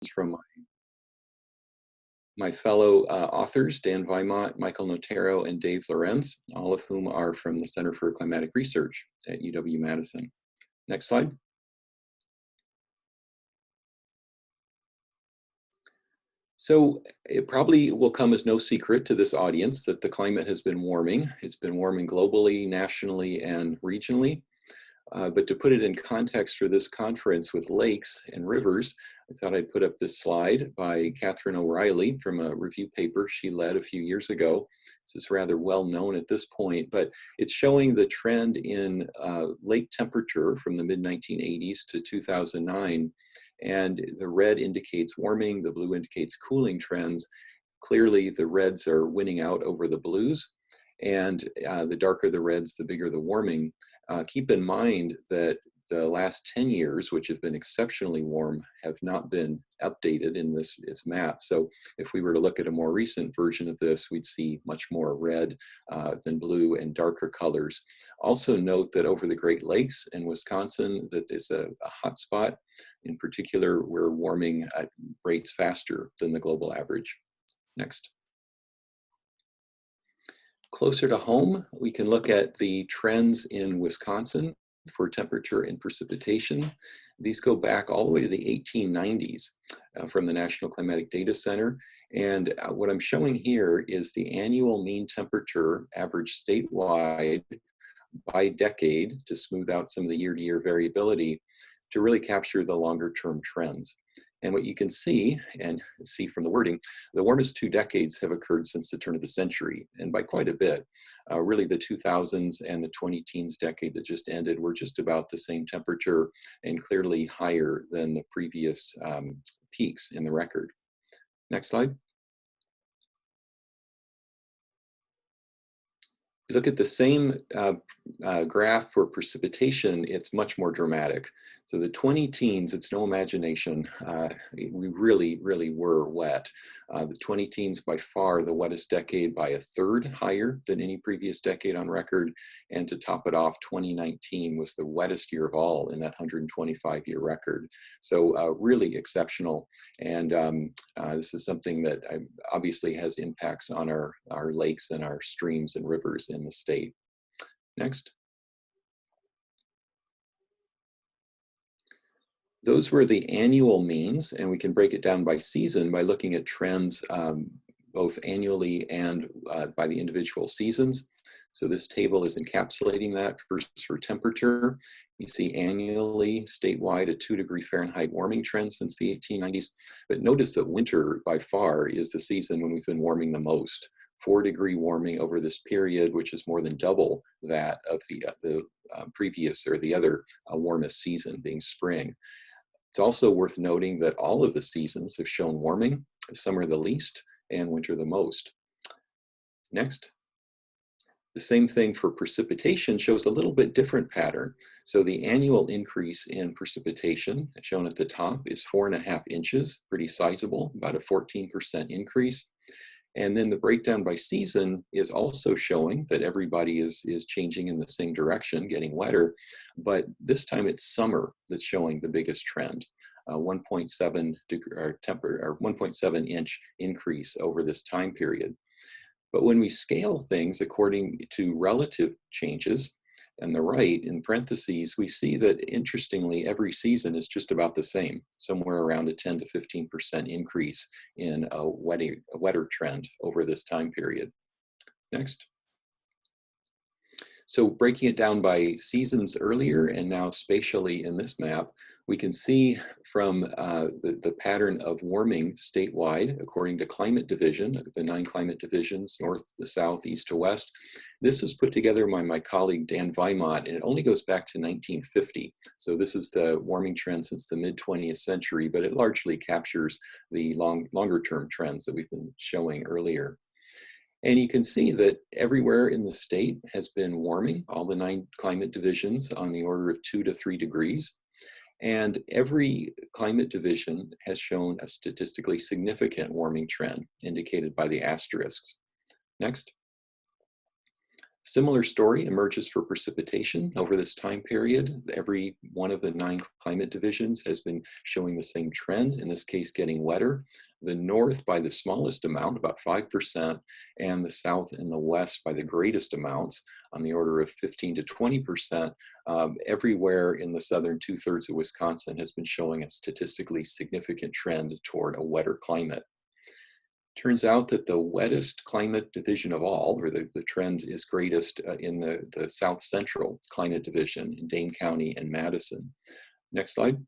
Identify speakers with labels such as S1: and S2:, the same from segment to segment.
S1: from my fellow authors, Dan Weimott, Michael Notero, and Dave Lorenz, all of whom are from the Center for Climatic Research at UW-Madison. Next slide. So it probably will come as no secret to this audience that the climate has been warming. It's been warming globally, nationally, and regionally. But to put it in context for this conference with lakes and rivers, I thought I'd put up this slide by Catherine O'Reilly from a review paper she led a few years ago. This is rather well known at this point, but it's showing the trend in lake temperature from the mid-1980s to 2009. And the red indicates warming, the blue indicates cooling trends. Clearly, the reds are winning out over the blues. And the darker the reds, the bigger the warming. Keep in mind that the last 10 years, which have been exceptionally warm, have not been updated in this map. So if we were to look at a more recent version of this, we'd see much more red than blue and darker colors. Also note that over the Great Lakes in Wisconsin, that is a hot spot. In particular, we're warming at rates faster than the global average. Next. Closer to home, we can look at the trends in Wisconsin for temperature and precipitation. These go back all the way to the 1890s from the National Climatic Data Center. And what I'm showing here is the annual mean temperature average statewide by decade to smooth out some of the year-to-year variability to really capture the longer-term trends. And what you can see, and see from the wording, the warmest 2 decades have occurred since the turn of the century, and by quite a bit. Really the 2000s and the 20-teens decade that just ended were just about the same temperature and clearly higher than the previous peaks in the record. Next slide. Look at the same graph for precipitation, it's much more dramatic. So the 20-teens, it's no imagination. We really, really were wet. The 20-teens by far the wettest decade by 1/3 higher than any previous decade on record. And to top it off, 2019 was the wettest year of all in that 125-year record. So really exceptional. And this is something that obviously has impacts on our lakes and our streams and rivers in the state. Next. Those were the annual means, and we can break it down by season by looking at trends both annually and by the individual seasons. So this table is encapsulating that for temperature. You see annually, statewide, a 2-degree Fahrenheit warming trend since the 1890s. But notice that winter, by far, is the season when we've been warming the most. 4-degree warming over this period, which is more than double that of the previous or the other warmest season, being spring. It's also worth noting that all of the seasons have shown warming, summer the least, and winter the most. Next. The same thing for precipitation shows a little bit different pattern. So the annual increase in precipitation shown at the top is 4.5 inches, pretty sizable, about a 14% increase. And then the breakdown by season is also showing that everybody is changing in the same direction, getting wetter, but this time it's summer that's showing the biggest trend, 1.7 inch increase over this time period. But when we scale things according to relative changes, on the right, in parentheses, we see that interestingly, every season is just about the same, somewhere around a 10 to 15% increase in a wetter trend over this time period. Next. So breaking it down by seasons earlier and now spatially in this map, we can see from the pattern of warming statewide, according to climate division, the 9 climate divisions, north to south, east to west. This is put together by my colleague Dan Weimott, and it only goes back to 1950. So this is the warming trend since the mid-20th century, but it largely captures the longer term trends that we've been showing earlier. And you can see that everywhere in the state has been warming, all the 9 climate divisions on the order of 2 to 3 degrees. And every climate division has shown a statistically significant warming trend indicated by the asterisks. Next. Similar story emerges for precipitation over this time period. Every one of the 9 climate divisions has been showing the same trend, in this case getting wetter. The north by the smallest amount, about 5%, and the south and the west by the greatest amounts, on the order of 15 to 20%. Everywhere in the southern 2/3 of Wisconsin has been showing a statistically significant trend toward a wetter climate. Turns out that the wettest climate division of all, or the trend is greatest in the South Central climate division in Dane County and Madison. Next slide.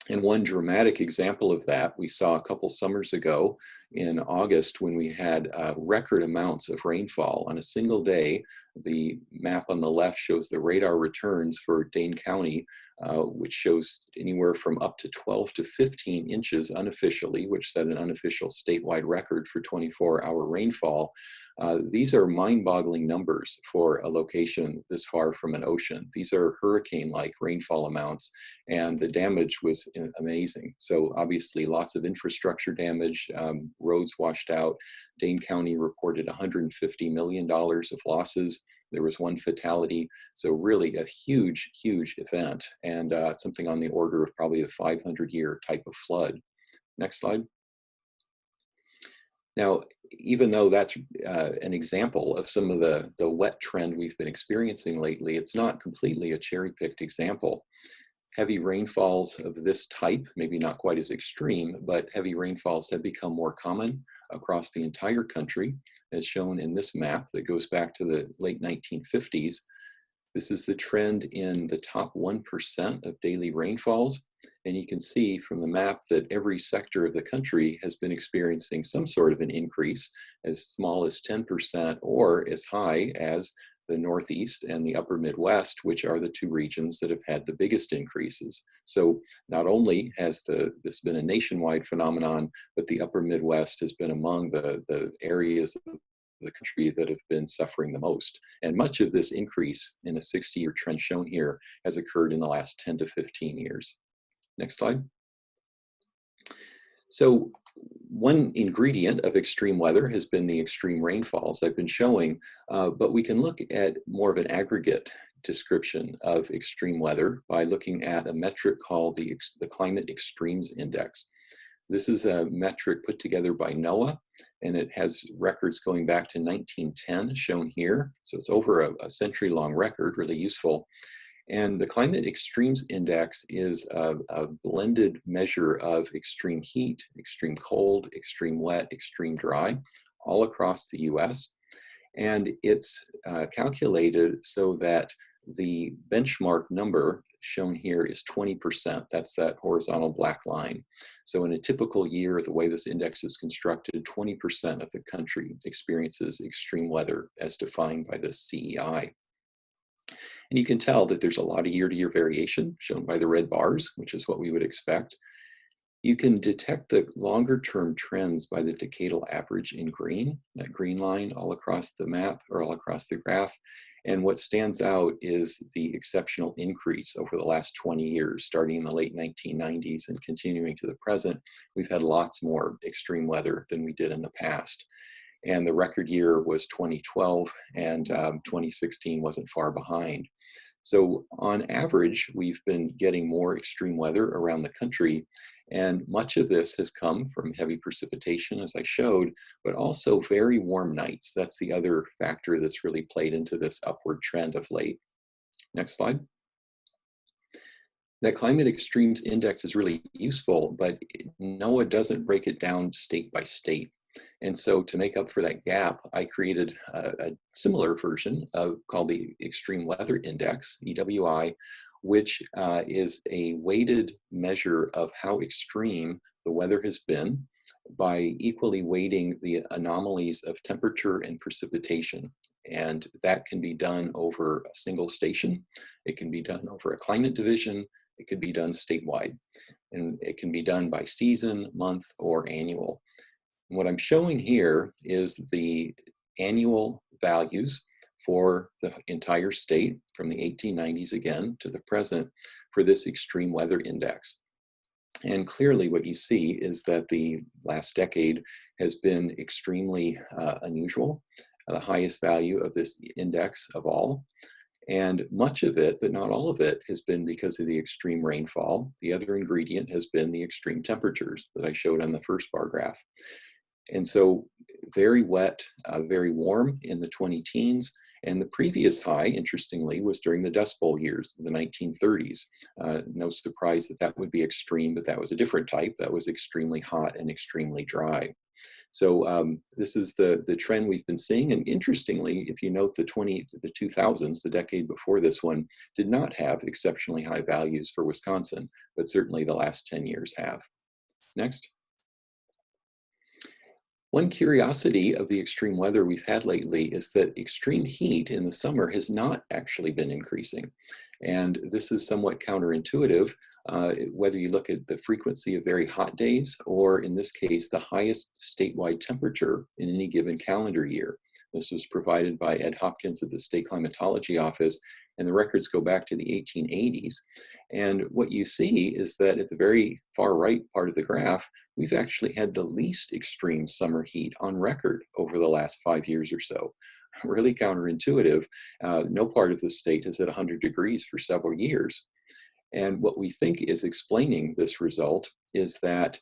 S1: And one dramatic example of that we saw a couple summers ago in August when we had record amounts of rainfall on a single day. The map on the left shows the radar returns for Dane County, which shows anywhere from up to 12 to 15 inches unofficially, which set an unofficial statewide record for 24-hour rainfall. These are mind-boggling numbers for a location this far from an ocean. These are hurricane-like rainfall amounts, and the damage was amazing. So obviously lots of infrastructure damage, roads washed out. Dane County reported $150 million of losses. There was 1 fatality. So really a huge, huge event, and something on the order of probably a 500-year type of flood. Next slide. Now, even though that's an example of some of the wet trend we've been experiencing lately, it's not completely a cherry-picked example. Heavy rainfalls of this type, maybe not quite as extreme, but heavy rainfalls have become more common across the entire country, as shown in this map that goes back to the late 1950s. This is the trend in the top 1% of daily rainfalls. And you can see from the map that every sector of the country has been experiencing some sort of an increase, as small as 10% or as high as the Northeast and the upper Midwest, which are the 2 regions that have had the biggest increases. So not only has this been a nationwide phenomenon, but the upper Midwest has been among the areas of the country that have been suffering the most. And much of this increase in the 60-year trend shown here has occurred in the last 10 to 15 years. Next slide. So one ingredient of extreme weather has been the extreme rainfalls I've been showing, but we can look at more of an aggregate description of extreme weather by looking at a metric called the Climate Extremes Index. This is a metric put together by NOAA, and it has records going back to 1910 shown here. So it's over a century-long record, really useful. And the Climate Extremes Index is a blended measure of extreme heat, extreme cold, extreme wet, extreme dry, all across the US. And it's calculated so that the benchmark number shown here is 20%. That's that horizontal black line. So in a typical year, the way this index is constructed, 20% of the country experiences extreme weather as defined by the CEI. And you can tell that there's a lot of year-to-year variation shown by the red bars, which is what we would expect. You can detect the longer-term trends by the decadal average in green, that green line all across the map or all across the graph. And what stands out is the exceptional increase over the last 20 years, starting in the late 1990s and continuing to the present. We've had lots more extreme weather than we did in the past. And the record year was 2012, and 2016 wasn't far behind. So on average, we've been getting more extreme weather around the country, and much of this has come from heavy precipitation, as I showed, but also very warm nights. That's the other factor that's really played into this upward trend of late. Next slide. That Climate Extremes Index is really useful, but NOAA doesn't break it down state by state. And so to make up for that gap, I created a similar version called the Extreme Weather Index, EWI, which is a weighted measure of how extreme the weather has been by equally weighting the anomalies of temperature and precipitation. And that can be done over a single station. It can be done over a climate division. It could be done statewide. And it can be done by season, month, or annual. And what I'm showing here is the annual values for the entire state from the 1890s again to the present for this extreme weather index. And clearly what you see is that the last decade has been extremely unusual. the highest value of this index of all. And much of it, but not all of it, has been because of the extreme rainfall. The other ingredient has been the extreme temperatures that I showed on the first bar graph. And so very wet, very warm in the 20 teens. And the previous high, interestingly, was during the Dust Bowl years, the 1930s. No surprise that that would be extreme, but that was a different type. That was extremely hot and extremely dry. So this is the trend we've been seeing. And interestingly, if you note the 2000s, the decade before this one, did not have exceptionally high values for Wisconsin, but certainly the last 10 years have. Next. One curiosity of the extreme weather we've had lately is that extreme heat in the summer has not actually been increasing. And this is somewhat counterintuitive, whether you look at the frequency of very hot days, or in this case, the highest statewide temperature in any given calendar year. This was provided by Ed Hopkins at the State Climatology Office, and the records go back to the 1880s. And what you see is that at the very far right part of the graph, we've actually had the least extreme summer heat on record over the last 5 years or so. Really counterintuitive. No part of the state has hit 100 degrees for several years. And what we think is explaining this result is that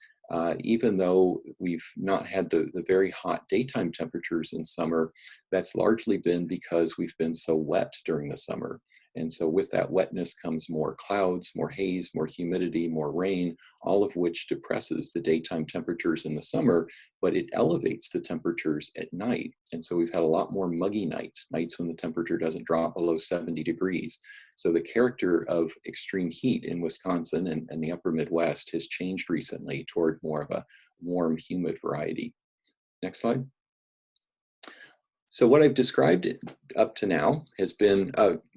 S1: even though we've not had the very hot daytime temperatures in summer, that's largely been because we've been so wet during the summer. And so with that wetness comes more clouds, more haze, more humidity, more rain, all of which depresses the daytime temperatures in the summer, but it elevates the temperatures at night. And so we've had a lot more muggy nights, nights when the temperature doesn't drop below 70 degrees. So the character of extreme heat in Wisconsin and the upper Midwest has changed recently toward more of a warm, humid variety. Next slide. So what I've described up to now has been,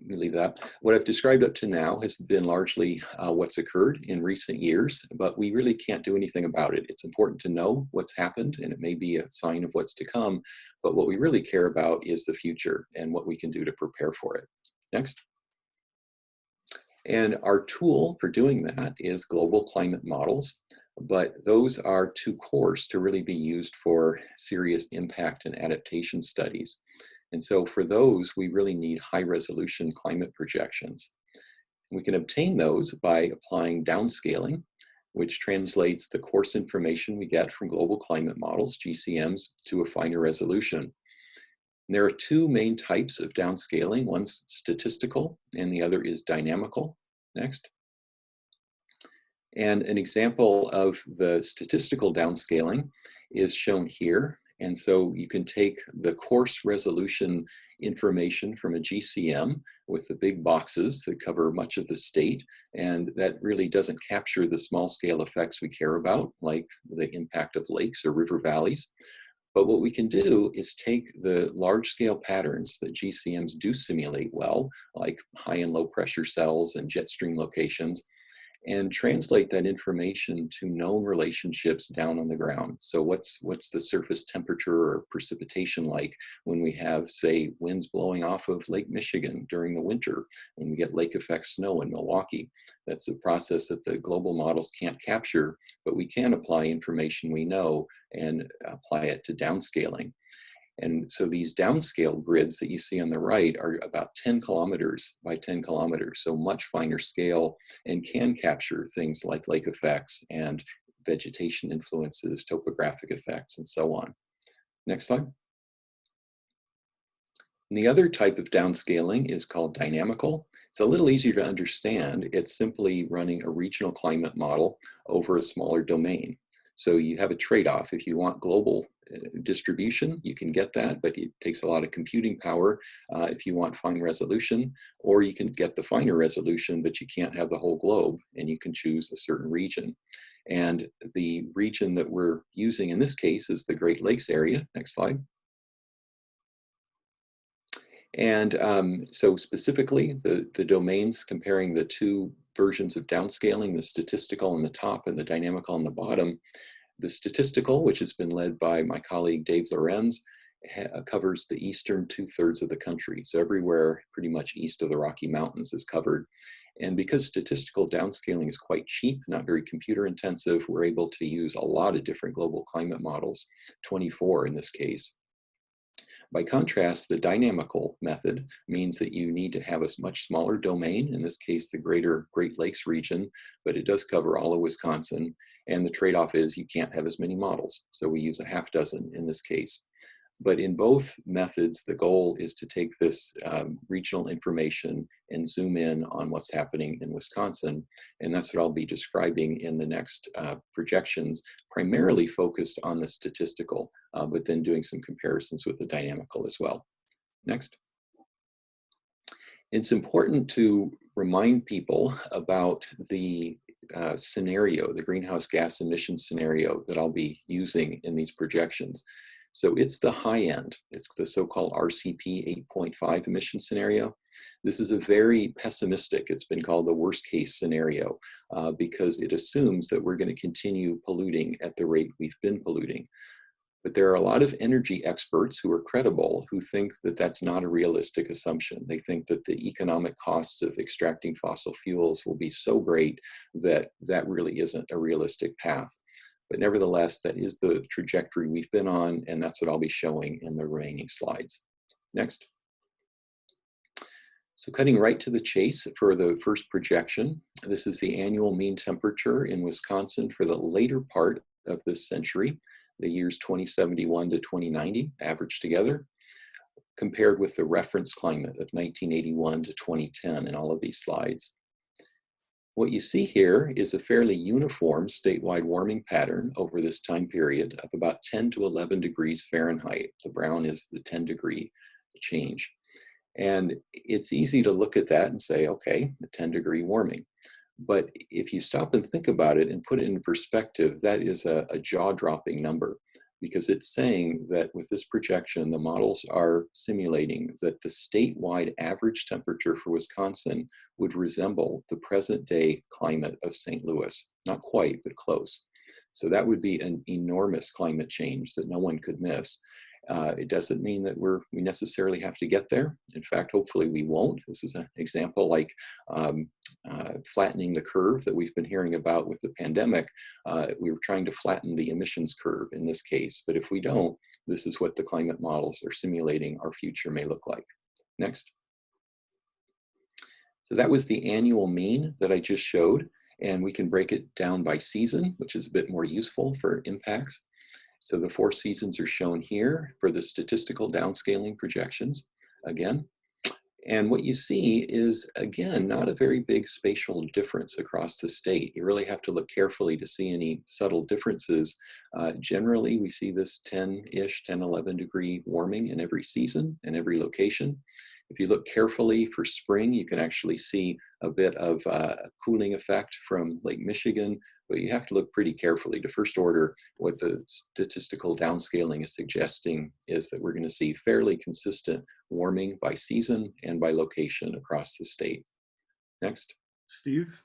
S1: leave that. What I've described up to now has been largely what's occurred in recent years, but we really can't do anything about it. It's important to know what's happened, and it may be a sign of what's to come, but what we really care about is the future and what we can do to prepare for it. Next. And our tool for doing that is global climate models, but those are too coarse to really be used for serious impact and adaptation studies. And so for those, we really need high resolution climate projections. We can obtain those by applying downscaling, which translates the coarse information we get from global climate models, GCMs, to a finer resolution. And there are two main types of downscaling. One's statistical and the other is dynamical. Next. And an example of the statistical downscaling is shown here. And so you can take the coarse resolution information from a GCM with the big boxes that cover much of the state, and that really doesn't capture the small scale effects we care about, like the impact of lakes or river valleys. But what we can do is take the large scale patterns that GCMs do simulate well, like high and low pressure cells and jet stream locations, and translate that information to known relationships down on the ground. So what's the surface temperature or precipitation like when we have, say, winds blowing off of Lake Michigan during the winter, when we get lake effect snow in Milwaukee? That's a process that the global models can't capture, but we can apply information we know and apply it to downscaling. And so these downscale grids that you see on the right are about 10 kilometers by 10 kilometers, so much finer scale, and can capture things like lake effects and vegetation influences, topographic effects, and so on. Next slide. And the other type of downscaling is called dynamical. It's a little easier to understand. It's simply running a regional climate model over a smaller domain. So you have a trade-off. If you want global distribution, you can get that, but it takes a lot of computing power if you want fine resolution, or you can get the finer resolution, but you can't have the whole globe, and you can choose a certain region. And the region that we're using in this case is the Great Lakes area. Next slide. And so specifically, the domains comparing the two versions of downscaling, the statistical on the top and the dynamical on the bottom. The statistical, which has been led by my colleague Dave Lorenz, covers the eastern 2/3 of the country. So everywhere pretty much east of the Rocky Mountains is covered. And because statistical downscaling is quite cheap, not very computer intensive, we're able to use a lot of different global climate models, 24 in this case. By contrast, the dynamical method means that you need to have a much smaller domain, in this case, the greater Great Lakes region, but it does cover all of Wisconsin. And the trade-off is you can't have as many models. So we use a half dozen in this case. But in both methods, the goal is to take this regional information and zoom in on what's happening in Wisconsin. And that's what I'll be describing in the next projections, primarily focused on the statistical, but then doing some comparisons with the dynamical as well. Next. It's important to remind people about the scenario, the greenhouse gas emission scenario that I'll be using in these projections. So it's the high end. It's the so-called RCP 8.5 emission scenario. This is a very pessimistic, it's been called the worst case scenario because it assumes that we're going to continue polluting at the rate we've been polluting. But there are a lot of energy experts who are credible who think that that's not a realistic assumption. They think that the economic costs of extracting fossil fuels will be so great that that really isn't a realistic path. But nevertheless, that is the trajectory we've been on, and that's what I'll be showing in the remaining slides. Next. So cutting right to the chase for the first projection, this is the annual mean temperature in Wisconsin for the later part of this century, the years 2071 to 2090 averaged together, compared with the reference climate of 1981 to 2010 in all of these slides. What you see here is a fairly uniform statewide warming pattern over this time period of about 10 to 11 degrees Fahrenheit. The brown is the 10-degree change. And it's easy to look at that and say, okay, a 10-degree warming. But if you stop and think about it and put it in perspective, that is a jaw-dropping number, because it's saying that with this projection, the models are simulating that the statewide average temperature for Wisconsin would resemble the present day climate of St. Louis. Not quite, but close. So that would be an enormous climate change that no one could miss. It doesn't mean that we necessarily have to get there. In fact, hopefully we won't. This is an example like flattening the curve that we've been hearing about with the pandemic. We were trying to flatten the emissions curve in this case, but if we don't, this is what the climate models are simulating our future may look like. Next. So that was the annual mean that I just showed, and we can break it down by season, which is a bit more useful for impacts. So the 4 seasons are shown here for the statistical downscaling projections again. And what you see is, again, not a very big spatial difference across the state. You really have to look carefully to see any subtle differences. Generally, we see this 10-ish, 10, 11 degree warming in every season and every location. If you look carefully for spring, you can actually see a bit of a cooling effect from Lake Michigan, but you have to look pretty carefully. To first order, what the statistical downscaling is suggesting is that we're going to see fairly consistent warming by season and by location across the state. Next.
S2: Steve,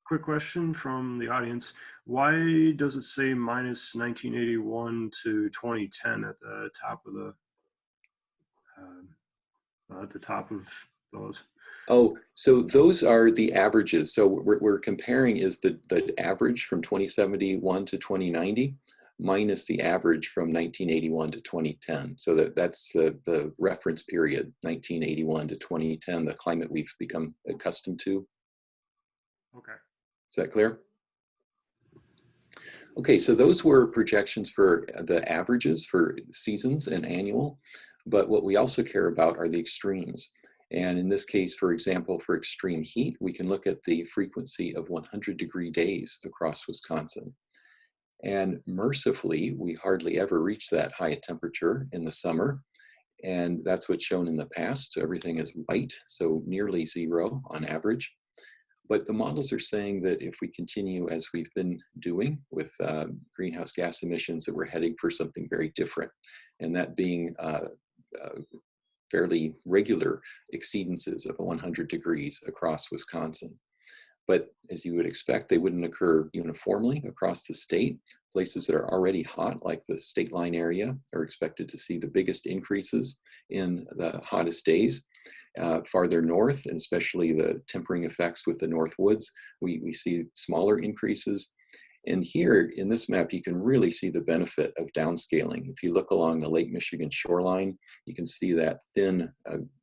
S2: quick question from the audience. Why does it say minus 1981 to 2010 at the top of those?
S1: Oh, so those are the averages. So we're comparing is the average from 2071 to 2090 minus the average from 1981 to 2010. So that's the reference period, 1981 to 2010, the climate we've become accustomed to.
S2: Okay.
S1: Is that clear? Okay, so those were projections for the averages for seasons and annual, but what we also care about are the extremes. And in this case, for example, for extreme heat, we can look at the frequency of 100-degree days across Wisconsin. And mercifully, we hardly ever reach that high temperature in the summer. And that's what's shown in the past. So everything is white, so nearly zero on average. But the models are saying that if we continue as we've been doing with greenhouse gas emissions, that we're heading for something very different. And that being fairly regular exceedances of 100 degrees across Wisconsin. But as you would expect, they wouldn't occur uniformly across the state. Places that are already hot, like the state line area, are expected to see the biggest increases in the hottest days. Farther north, and especially the tempering effects with the north woods, we see smaller increases. And here in this map, you can really see the benefit of downscaling. If you look along the Lake Michigan shoreline, you can see that thin,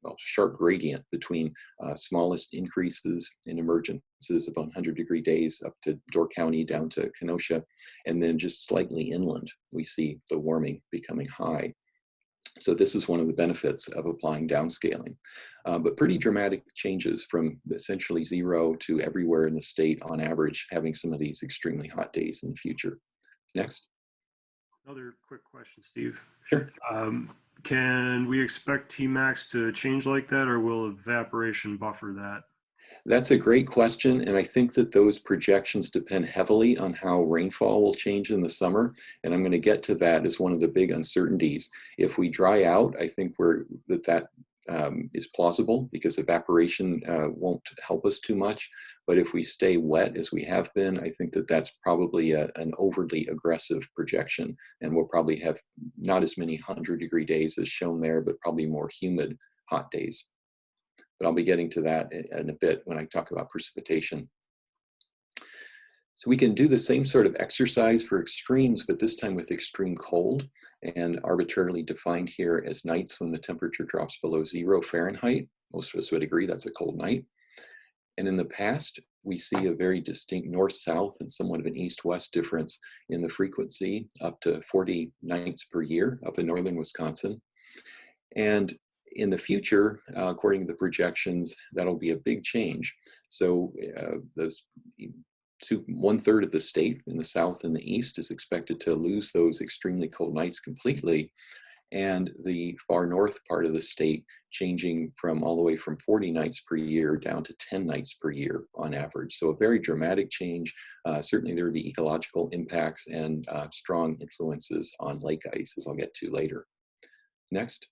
S1: well, sharp gradient between smallest increases in emergences of 100-degree days up to Door County down to Kenosha, and then just slightly inland, we see the warming becoming high. So this is one of the benefits of applying downscaling, but pretty dramatic changes from essentially zero to everywhere in the state on average, having some of these extremely hot days in the future. Next.
S2: Another quick question, Steve.
S1: Sure.
S2: Can we expect Tmax to change like that, or will evaporation buffer that?
S1: That's a great question, and I think that those projections depend heavily on how rainfall will change in the summer, and I'm going to get to that as one of the big uncertainties. If we dry out, I think that is plausible because evaporation won't help us too much, but if we stay wet as we have been, I think that that's probably an overly aggressive projection, and we'll probably have not as many 100-degree days as shown there, but probably more humid hot days. But I'll be getting to that in a bit when I talk about precipitation. So we can do the same sort of exercise for extremes, but this time with extreme cold, and arbitrarily defined here as nights when the temperature drops below 0 Fahrenheit. Most of us would agree that's a cold night. And in the past, we see a very distinct north-south and somewhat of an east-west difference in the frequency, up to 40 nights per year up in northern Wisconsin. And in the future, according to the projections, that'll be a big change. So one-third of the state in the south and the east is expected to lose those extremely cold nights completely, and the far north part of the state changing from all the way from 40 nights per year down to 10 nights per year on average. So a very dramatic change. Certainly there would be ecological impacts and strong influences on lake ice, as I'll get to later. Next.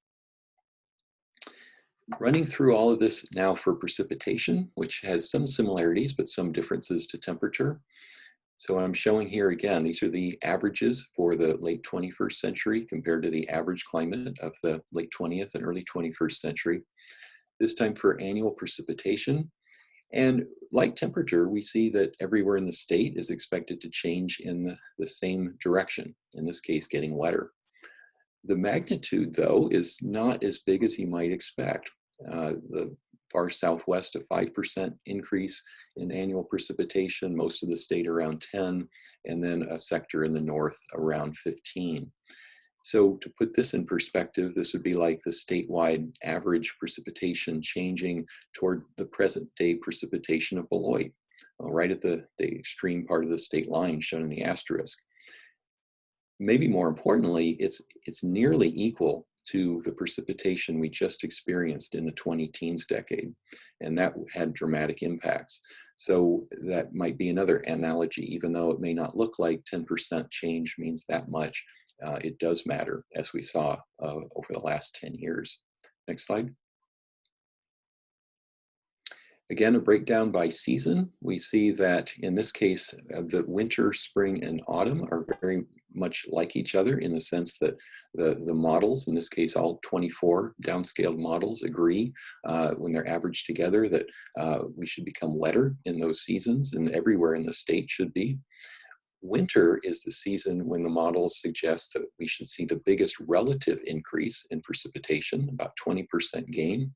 S1: Running through all of this now for precipitation, which has some similarities, but some differences to temperature. So I'm showing here again, these are the averages for the late 21st century compared to the average climate of the late 20th and early 21st century. This time for annual precipitation. And like temperature, we see that everywhere in the state is expected to change in the same direction, in this case, getting wetter. The magnitude, though, is not as big as you might expect. The far southwest, a 5% increase in annual precipitation, most of the state around 10, and then a sector in the north around 15. So to put this in perspective, this would be like the statewide average precipitation changing toward the present day precipitation of Beloit, right at the extreme part of the state line shown in the asterisk. Maybe more importantly, it's nearly equal to the precipitation we just experienced in the 20-teens decade, and that had dramatic impacts. So that might be another analogy, even though it may not look like 10% change means that much, it does matter, as we saw over the last 10 years. Next slide. Again, a breakdown by season. We see that in this case, the winter, spring, and autumn are very much like each other in the sense that the models, in this case, all 24 downscaled models agree when they're averaged together that we should become wetter in those seasons, and everywhere in the state should be. Winter is the season when the models suggest that we should see the biggest relative increase in precipitation, about 20% gain.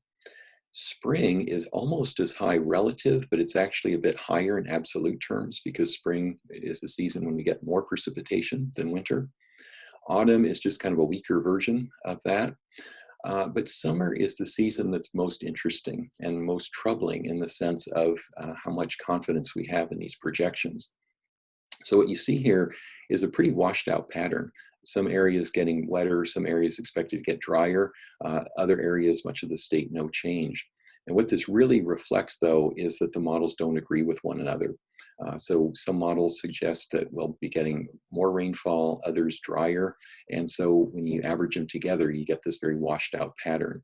S1: Spring is almost as high relative, but it's actually a bit higher in absolute terms because spring is the season when we get more precipitation than winter. Autumn is just kind of a weaker version of that. But summer is the season that's most interesting and most troubling in the sense of how much confidence we have in these projections. So what you see here is a pretty washed out pattern. Some areas getting wetter, some areas expected to get drier, other areas, much of the state, no change. And what this really reflects, though, is that the models don't agree with one another. So some models suggest that we'll be getting more rainfall, others drier. And so when you average them together, you get this very washed out pattern.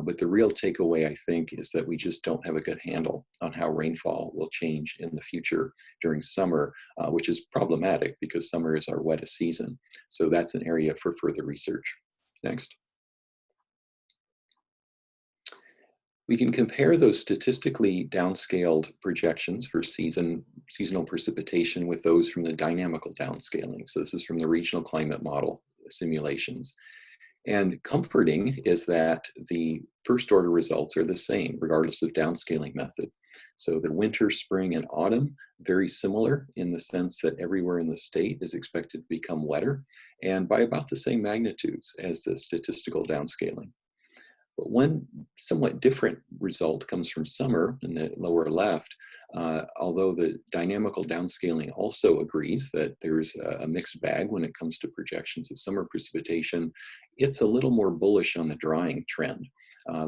S1: But the real takeaway, I think, is that we just don't have a good handle on how rainfall will change in the future during summer, which is problematic because summer is our wettest season. So that's an area for further research. Next. We can compare those statistically downscaled projections for seasonal precipitation with those from the dynamical downscaling. So this is from the regional climate model simulations. And comforting is that the first order results are the same, regardless of downscaling method. So the winter, spring, and autumn, very similar in the sense that everywhere in the state is expected to become wetter and by about the same magnitudes as the statistical downscaling. But one somewhat different result comes from summer in the lower left, although the dynamical downscaling also agrees that there's a mixed bag when it comes to projections of summer precipitation. It's a little more bullish on the drying trend.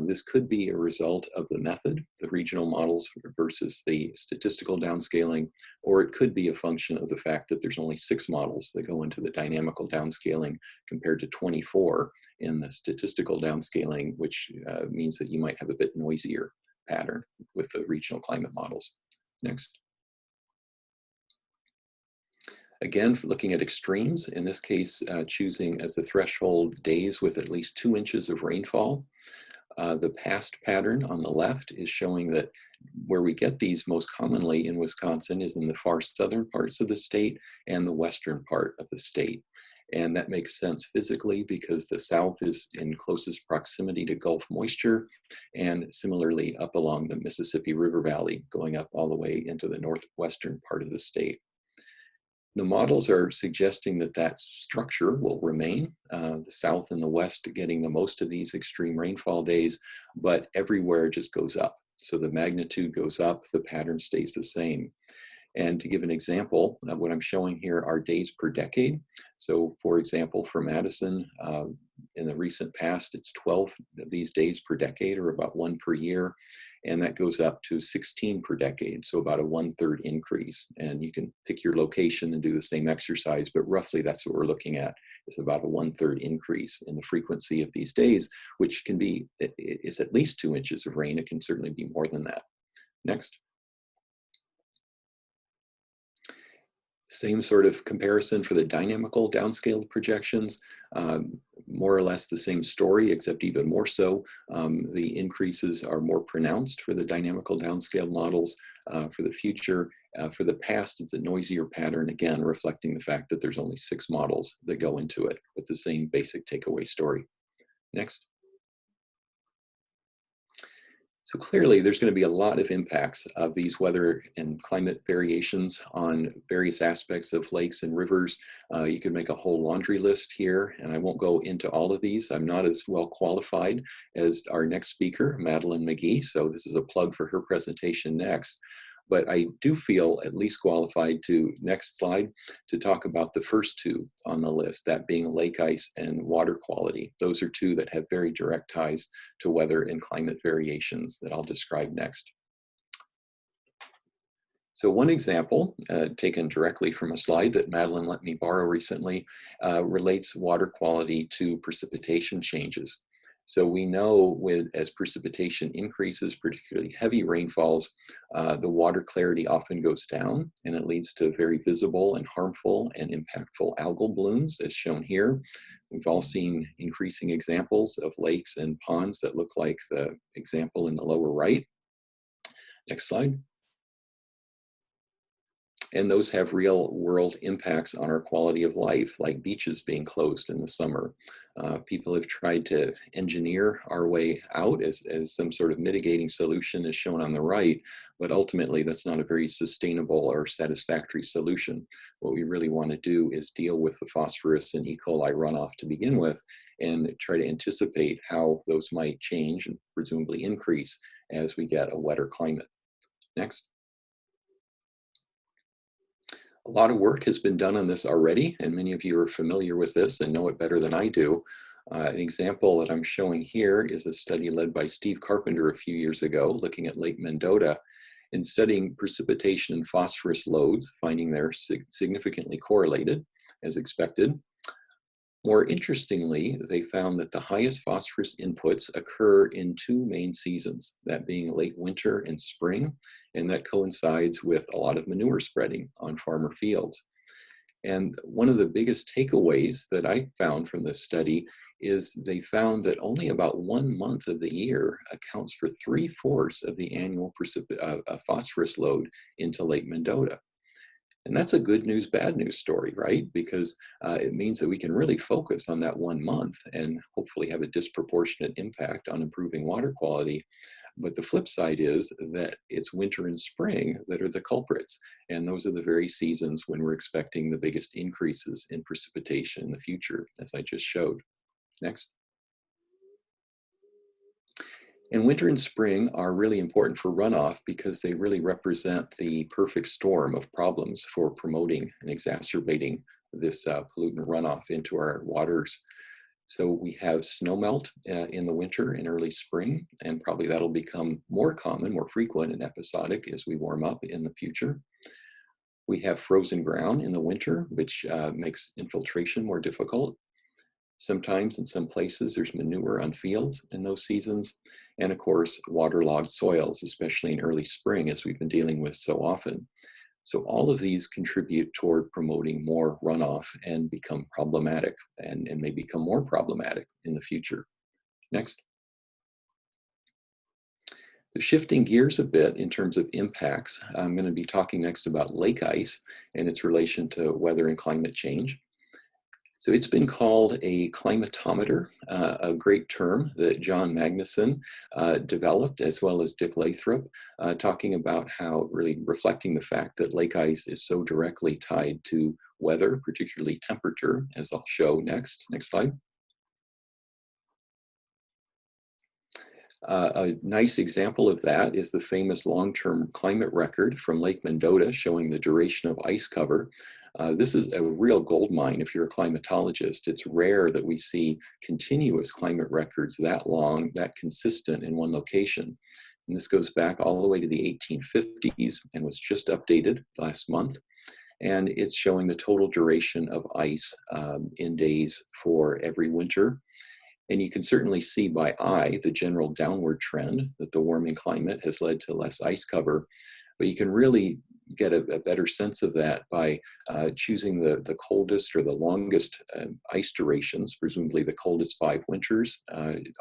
S1: This could be a result of the method, the regional models versus the statistical downscaling, or it could be a function of the fact that there's only 6 models that go into the dynamical downscaling compared to 24 in the statistical downscaling, which means that you might have a bit noisier pattern with the regional climate models. Next. Again, looking at extremes, in this case, choosing as the threshold days with at least 2 inches of rainfall. The past pattern on the left is showing that where we get these most commonly in Wisconsin is in the far southern parts of the state and the western part of the state. And that makes sense physically because the south is in closest proximity to Gulf moisture, and similarly up along the Mississippi River Valley, going up all the way into the northwestern part of the state. The models are suggesting that that structure will remain, the south and the west getting the most of these extreme rainfall days, but everywhere just goes up. So the magnitude goes up, the pattern stays the same. And to give an example, what I'm showing here are days per decade. So for example, for Madison, in the recent past, it's 12 of these days per decade, or about 1 per year. And that goes up to 16 per decade, so about a 1/3 increase. And you can pick your location and do the same exercise, but roughly that's what we're looking at, is about a 1/3 increase in the frequency of these days, which can be, is at least 2 inches of rain. It can certainly be more than that. Next. Same sort of comparison for the dynamical downscaled projections, more or less the same story, except even more so. The increases are more pronounced for the dynamical downscaled models. For the future, for the past, it's a noisier pattern, again, reflecting the fact that there's only 6 models that go into it with the same basic takeaway story. Next. So clearly there's going to be a lot of impacts of these weather and climate variations on various aspects of lakes and rivers. You could make a whole laundry list here, and I won't go into all of these. I'm not as well qualified as our next speaker, Madeline McGee, so this is a plug for her presentation next. But I do feel at least qualified to, next slide, to talk about the first 2 on the list, that being lake ice and water quality. Those are 2 that have very direct ties to weather and climate variations that I'll describe next. So one example, taken directly from a slide that Madeline let me borrow recently, relates water quality to precipitation changes. So we know as precipitation increases, particularly heavy rainfalls, the water clarity often goes down, and it leads to very visible and harmful and impactful algal blooms, as shown here. We've all seen increasing examples of lakes and ponds that look like the example in the lower right. Next slide. And those have real world impacts on our quality of life, like beaches being closed in the summer. People have tried to engineer our way out as some sort of mitigating solution, as shown on the right, but ultimately that's not a very sustainable or satisfactory solution. What we really want to do is deal with the phosphorus and E. coli runoff to begin with, and try to anticipate how those might change and presumably increase as we get a wetter climate. Next. A lot of work has been done on this already, and many of you are familiar with this and know it better than I do. An example that I'm showing here is a study led by Steve Carpenter a few years ago, looking at Lake Mendota and studying precipitation and phosphorus loads, finding they're significantly correlated, as expected. More interestingly, they found that the highest phosphorus inputs occur in 2 main seasons, that being late winter and spring, and that coincides with a lot of manure spreading on farmer fields. And one of the biggest takeaways that I found from this study is they found that only about 1 month of the year accounts for 3/4 of the annual phosphorus load into Lake Mendota. And that's a good news, bad news story, right? Because it means that we can really focus on that 1 month and hopefully have a disproportionate impact on improving water quality. But the flip side is that it's winter and spring that are the culprits. And those are the very seasons when we're expecting the biggest increases in precipitation in the future, as I just showed. Next. And winter and spring are really important for runoff because they really represent the perfect storm of problems for promoting and exacerbating this pollutant runoff into our waters. So we have snowmelt in the winter and early spring, and probably that'll become more common, more frequent and episodic as we warm up in the future. We have frozen ground in the winter, which makes infiltration more difficult. Sometimes in some places there's manure on fields in those seasons. And of course, waterlogged soils, especially in early spring, as we've been dealing with so often. So all of these contribute toward promoting more runoff and become problematic and may become more problematic in the future. Next. So shifting gears a bit in terms of impacts, I'm going to be talking next about lake ice and its relation to weather and climate change. So it's been called a climatometer, a great term that John Magnuson developed, as well as Dick Lathrop, talking about how really reflecting the fact that lake ice is so directly tied to weather, particularly temperature, as I'll show next. Next slide. A nice example of that is the famous long-term climate record from Lake Mendota showing the duration of ice cover. This is a real gold mine if you're a climatologist. It's rare that we see continuous climate records that long, that consistent in one location. And this goes back all the way to the 1850s and was just updated last month. And it's showing the total duration of ice in days for every winter. And you can certainly see by eye the general downward trend that the warming climate has led to less ice cover. But you can really get a better sense of that by choosing the coldest or the longest ice durations, presumably the coldest 5 winters,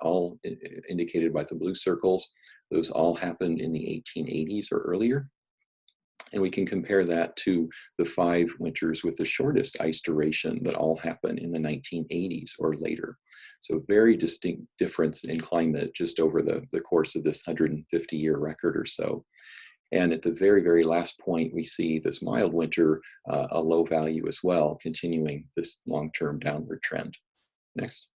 S1: all indicated by the blue circles. Those all happened in the 1880s or earlier. And we can compare that to the 5 winters with the shortest ice duration that all happen in the 1980s or later. So very distinct difference in climate just over the course of this 150-year record or so. And at the very, very last point, we see this mild winter, a low value as well, continuing this long-term downward trend. Next.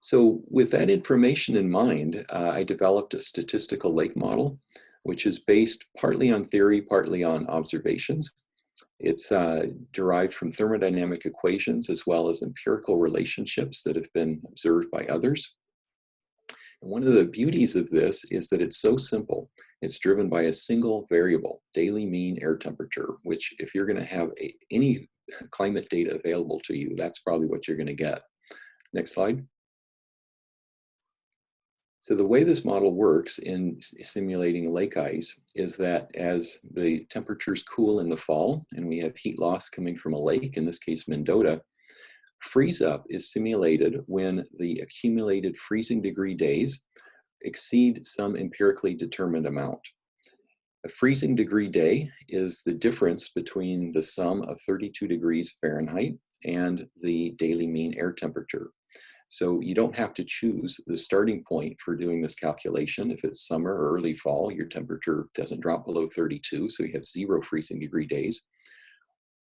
S1: So with that information in mind, I developed a statistical lake model, which is based partly on theory, partly on observations. It's derived from thermodynamic equations as well as empirical relationships that have been observed by others. And one of the beauties of this is that it's so simple. It's driven by a single variable, daily mean air temperature, which if you're going to have any climate data available to you, that's probably what you're going to get. Next slide. So the way this model works in simulating lake ice is that as the temperatures cool in the fall and we have heat loss coming from a lake, in this case Mendota, freeze up is simulated when the accumulated freezing degree days exceed some empirically determined amount. A freezing degree day is the difference between the sum of 32 degrees Fahrenheit and the daily mean air temperature. So you don't have to choose the starting point for doing this calculation. If it's summer or early fall, your temperature doesn't drop below 32, so you have 0 freezing degree days.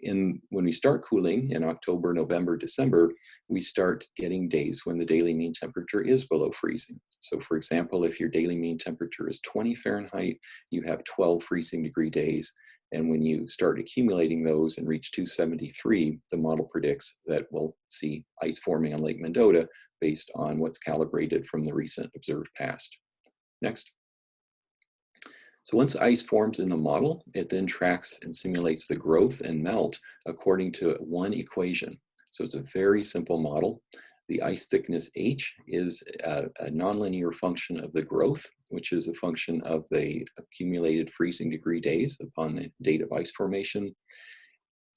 S1: When we start cooling in October, November, December, we start getting days when the daily mean temperature is below freezing. So for example, if your daily mean temperature is 20 Fahrenheit, you have 12 freezing degree days. And when you start accumulating those and reach 273, the model predicts that we'll see ice forming on Lake Mendota based on what's calibrated from the recent observed past. Next. So once ice forms in the model, it then tracks and simulates the growth and melt according to one equation. So it's a very simple model. The ice thickness H is a nonlinear function of the growth, which is a function of the accumulated freezing degree days upon the date of ice formation.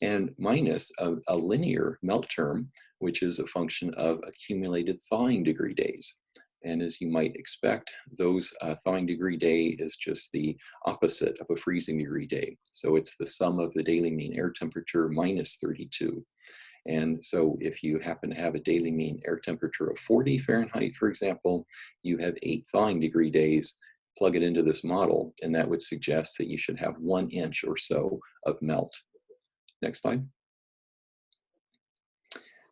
S1: and minus a linear melt term, which is a function of accumulated thawing degree days. And as you might expect, those thawing degree day is just the opposite of a freezing degree day. So it's the sum of the daily mean air temperature minus 32. And so if you happen to have a daily mean air temperature of 40 Fahrenheit, for example, you have 8 thawing degree days. Plug it into this model, and that would suggest that you should have 1 inch or so of melt. Next slide.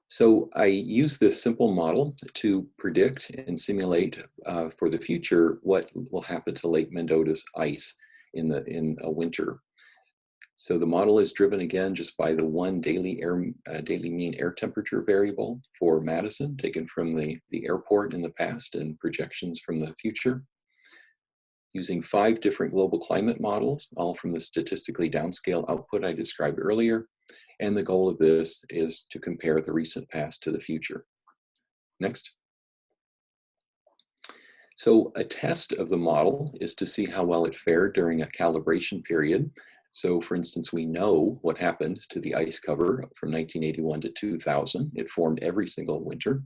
S1: So I use this simple model to predict and simulate for the future what will happen to Lake Mendota's ice in a winter. So the model is driven again just by the one daily mean air temperature variable for Madison, taken from the airport in the past and projections from the future. Using 5 different global climate models, all from the statistically downscale output I described earlier. And the goal of this is to compare the recent past to the future. Next. So a test of the model is to see how well it fared during a calibration period. So for instance, we know what happened to the ice cover from 1981 to 2000. It formed every single winter.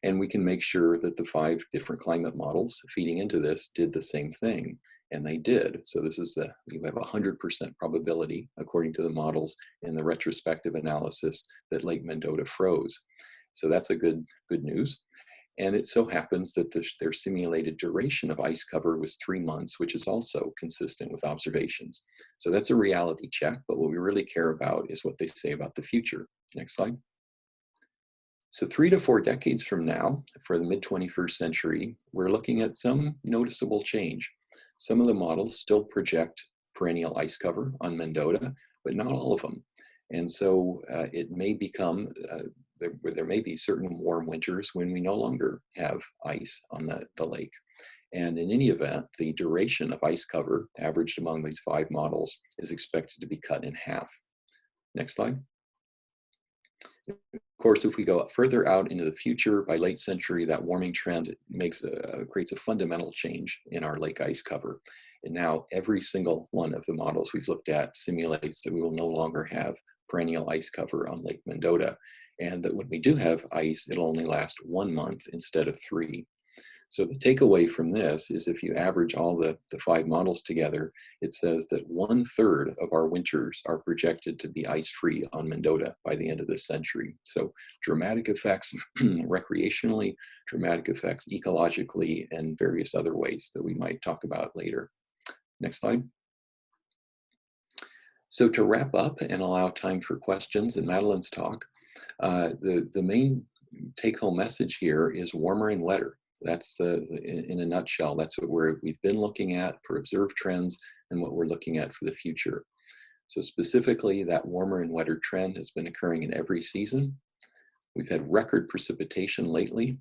S1: And we can make sure that the 5 different climate models feeding into this did the same thing. And they did. So this is you have 100% probability, according to the models in the retrospective analysis, that Lake Mendota froze. So that's a good news. And it so happens that their simulated duration of ice cover was 3 months, which is also consistent with observations. So that's a reality check, but what we really care about is what they say about the future. Next slide. So 3 to 4 decades from now, for the mid-21st century, we're looking at some noticeable change. Some of the models still project perennial ice cover on Mendota, but not all of them. And so it may become, there may be certain warm winters when we no longer have ice on the lake. And in any event, the duration of ice cover averaged among these 5 models is expected to be cut in half. Next slide. Of course, if we go further out into the future, by late century, that warming trend creates a fundamental change in our lake ice cover. And now every single one of the models we've looked at simulates that we will no longer have perennial ice cover on Lake Mendota. And that when we do have ice, it'll only last 1 month instead of 3. So the takeaway from this is if you average all the 5 models together, it says that 1/3 of our winters are projected to be ice-free on Mendota by the end of this century. So dramatic effects recreationally, dramatic effects ecologically, and various other ways that we might talk about later. Next slide. So to wrap up and allow time for questions in Madeline's talk, the main take-home message here is warmer and wetter. That's in a nutshell, that's what we've been looking at for observed trends and what we're looking at for the future. So specifically, that warmer and wetter trend has been occurring in every season. We've had record precipitation lately.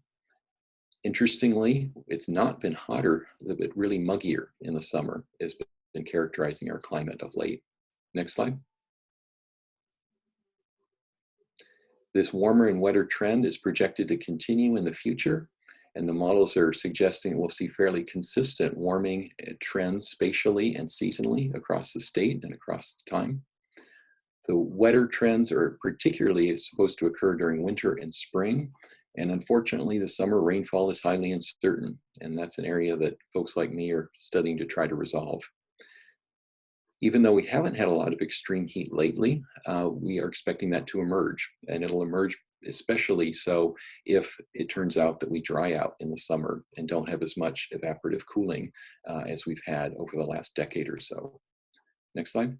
S1: Interestingly, it's not been hotter, but really muggier in the summer has been characterizing our climate of late. Next slide. This warmer and wetter trend is projected to continue in the future. And the models are suggesting we'll see fairly consistent warming trends spatially and seasonally across the state and across time. The wetter trends are particularly supposed to occur during winter and spring. And unfortunately, the summer rainfall is highly uncertain. And that's an area that folks like me are studying to try to resolve. Even though we haven't had a lot of extreme heat lately, we are expecting that to emerge. And it'll emerge especially so if it turns out that we dry out in the summer and don't have as much evaporative cooling as we've had over the last decade or so. Next slide.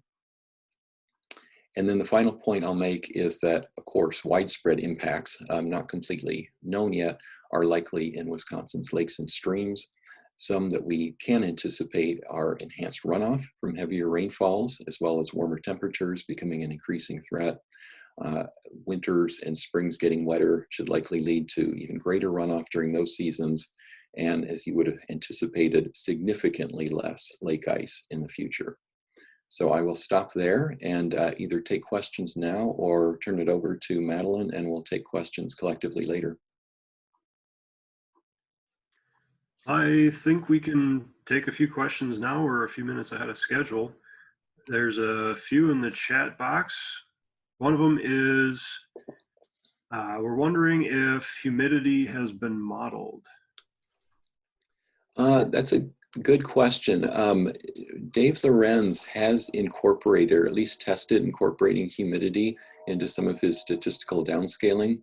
S1: And then the final point I'll make is that, of course, widespread impacts, not completely known yet, are likely in Wisconsin's lakes and streams. Some that we can anticipate are enhanced runoff from heavier rainfalls, as well as warmer temperatures becoming an increasing threat. Winters and springs getting wetter should likely lead to even greater runoff during those seasons. And as you would have anticipated, significantly less lake ice in the future. So I will stop there and either take questions now or turn it over to Madeline, and we'll take questions collectively later.
S2: I think we can take a few questions now. We're a few minutes ahead of schedule. There's a few in the chat box. One of them is we're wondering if humidity has been modeled.
S1: That's a good question. Dave Lorenz has incorporated, or at least tested incorporating humidity into some of his statistical downscaling.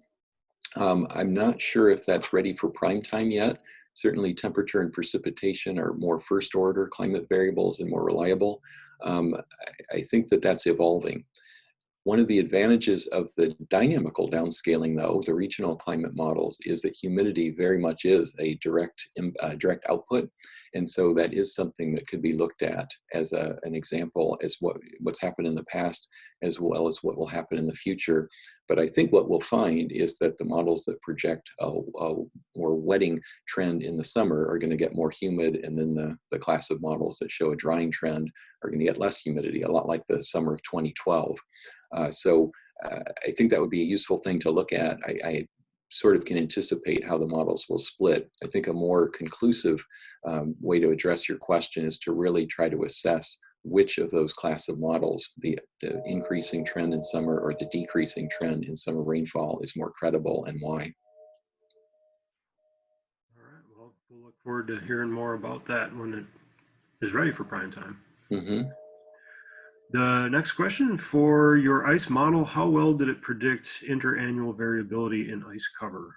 S1: I'm not sure if that's ready for prime time yet. Certainly temperature and precipitation are more first order climate variables and more reliable. I think that that's evolving. One of the advantages of the dynamical downscaling, though, the regional climate models, is that humidity very much is a direct output. And so that is something that could be looked at as an example as what's happened in the past, as well as what will happen in the future. But I think what we'll find is that the models that project a more wetting trend in the summer are going to get more humid, and then the class of models that show a drying trend are going to get less humidity, a lot like the summer of 2012. I think that would be a useful thing to look at. I sort of can anticipate how the models will split. I think a more conclusive way to address your question is to really try to assess which of those class of models, the increasing trend in summer or the decreasing trend in summer rainfall, is more credible and why.
S2: All right, well, we'll look forward to hearing more about that when it is ready for prime time.
S1: Mm-hmm.
S2: The next question, for your ice model, how well did it predict interannual variability in ice cover?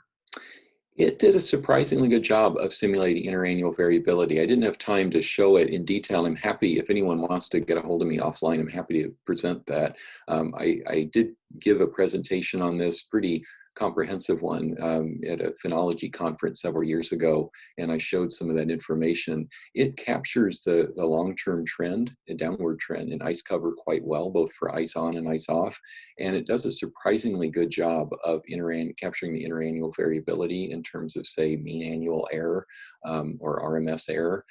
S1: It did a surprisingly good job of simulating interannual variability. I didn't have time to show it in detail. I'm happy if anyone wants to get a hold of me offline, I'm happy to present that. I did give a presentation on this, pretty comprehensive one, at a phenology conference several years ago, and I showed some of that information. It captures the long-term trend, a downward trend in ice cover quite well, both for ice on and ice off, and it does a surprisingly good job of capturing the interannual variability in terms of, say, mean annual error or RMS error.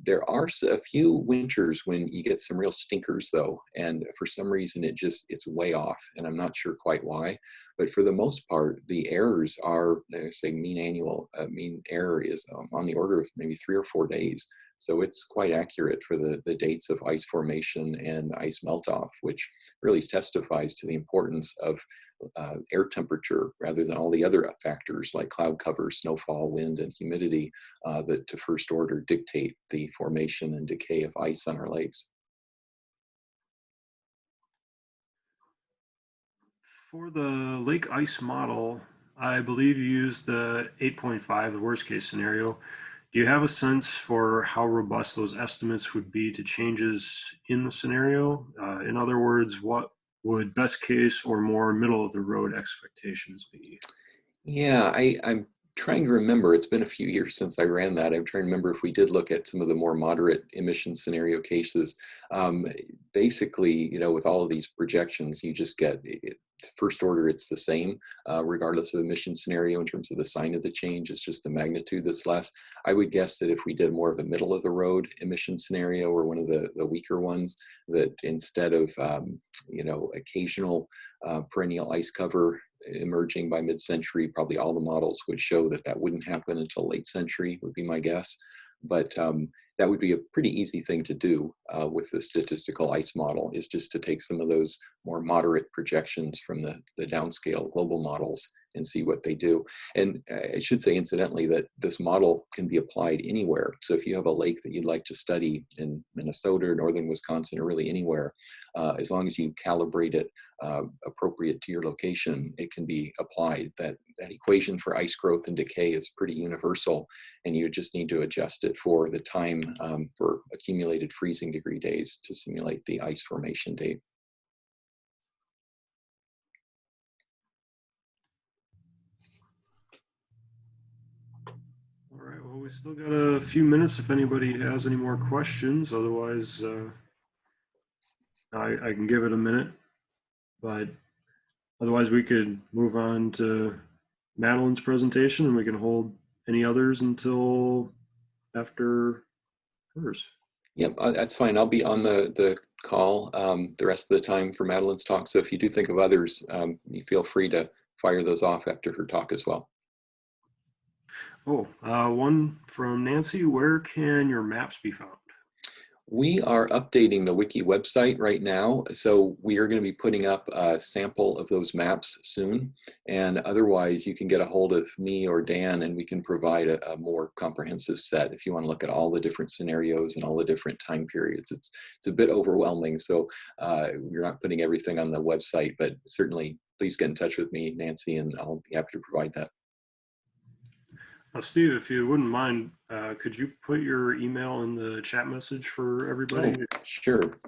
S1: There are a few winters when you get some real stinkers, though, and for some reason it's way off, and I'm not sure quite why. But for the most part, the errors are, say, mean error is on the order of maybe 3 or 4 days. So it's quite accurate for the dates of ice formation and ice melt-off, which really testifies to the importance of air temperature rather than all the other factors like cloud cover, snowfall, wind, and humidity that to first order dictate the formation and decay of ice on our lakes.
S2: For the lake ice model, I believe you used the 8.5, the worst case scenario. Do you have a sense for how robust those estimates would be to changes in the scenario? In other words, what would best case or more middle of the road expectations be?
S1: Yeah, I'm trying to remember. It's been a few years since I ran that. I'm trying to remember if we did look at some of the more moderate emission scenario cases. Um, Basically, with all of these projections, you just get first order, it's the same, regardless of emission scenario in terms of the sign of the change. It's just the magnitude that's less. I would guess that if we did more of a middle of the road emission scenario or one of the weaker ones, that instead of, occasional perennial ice cover emerging by mid-century, probably all the models would show that that wouldn't happen until late century, would be my guess. But that would be a pretty easy thing to do with the statistical ice model, is just to take some of those more moderate projections from the downscale global models and see what they do. And I should say, incidentally, that this model can be applied anywhere. So if you have a lake that you'd like to study in Minnesota, northern Wisconsin, or really anywhere, as long as you calibrate it appropriate to your location, it can be applied. That equation for ice growth and decay is pretty universal, and you just need to adjust it for the time for accumulated freezing degree days to simulate the ice formation date.
S2: All right, well, we still got a few minutes if anybody has any more questions. Otherwise, I can give it a minute, but otherwise we could move on to Madeline's presentation and we can hold any others until after hers.
S1: Yep, that's fine. I'll be on the call the rest of the time for Madeline's talk. So if you do think of others, you feel free to fire those off after her talk as well.
S2: Oh, one from Nancy. Where can your maps be found?
S1: We are updating the wiki website right now, so we are going to be putting up a sample of those maps soon, and otherwise you can get a hold of me or Dan and we can provide a more comprehensive set if you want to look at all the different scenarios and all the different time periods. It's a bit overwhelming, so we're not putting everything on the website, but certainly please get in touch with me, Nancy, and I'll be happy to provide that.
S2: Steve, if you wouldn't mind, could you put your email in the chat message for everybody,
S1: Oh, sure.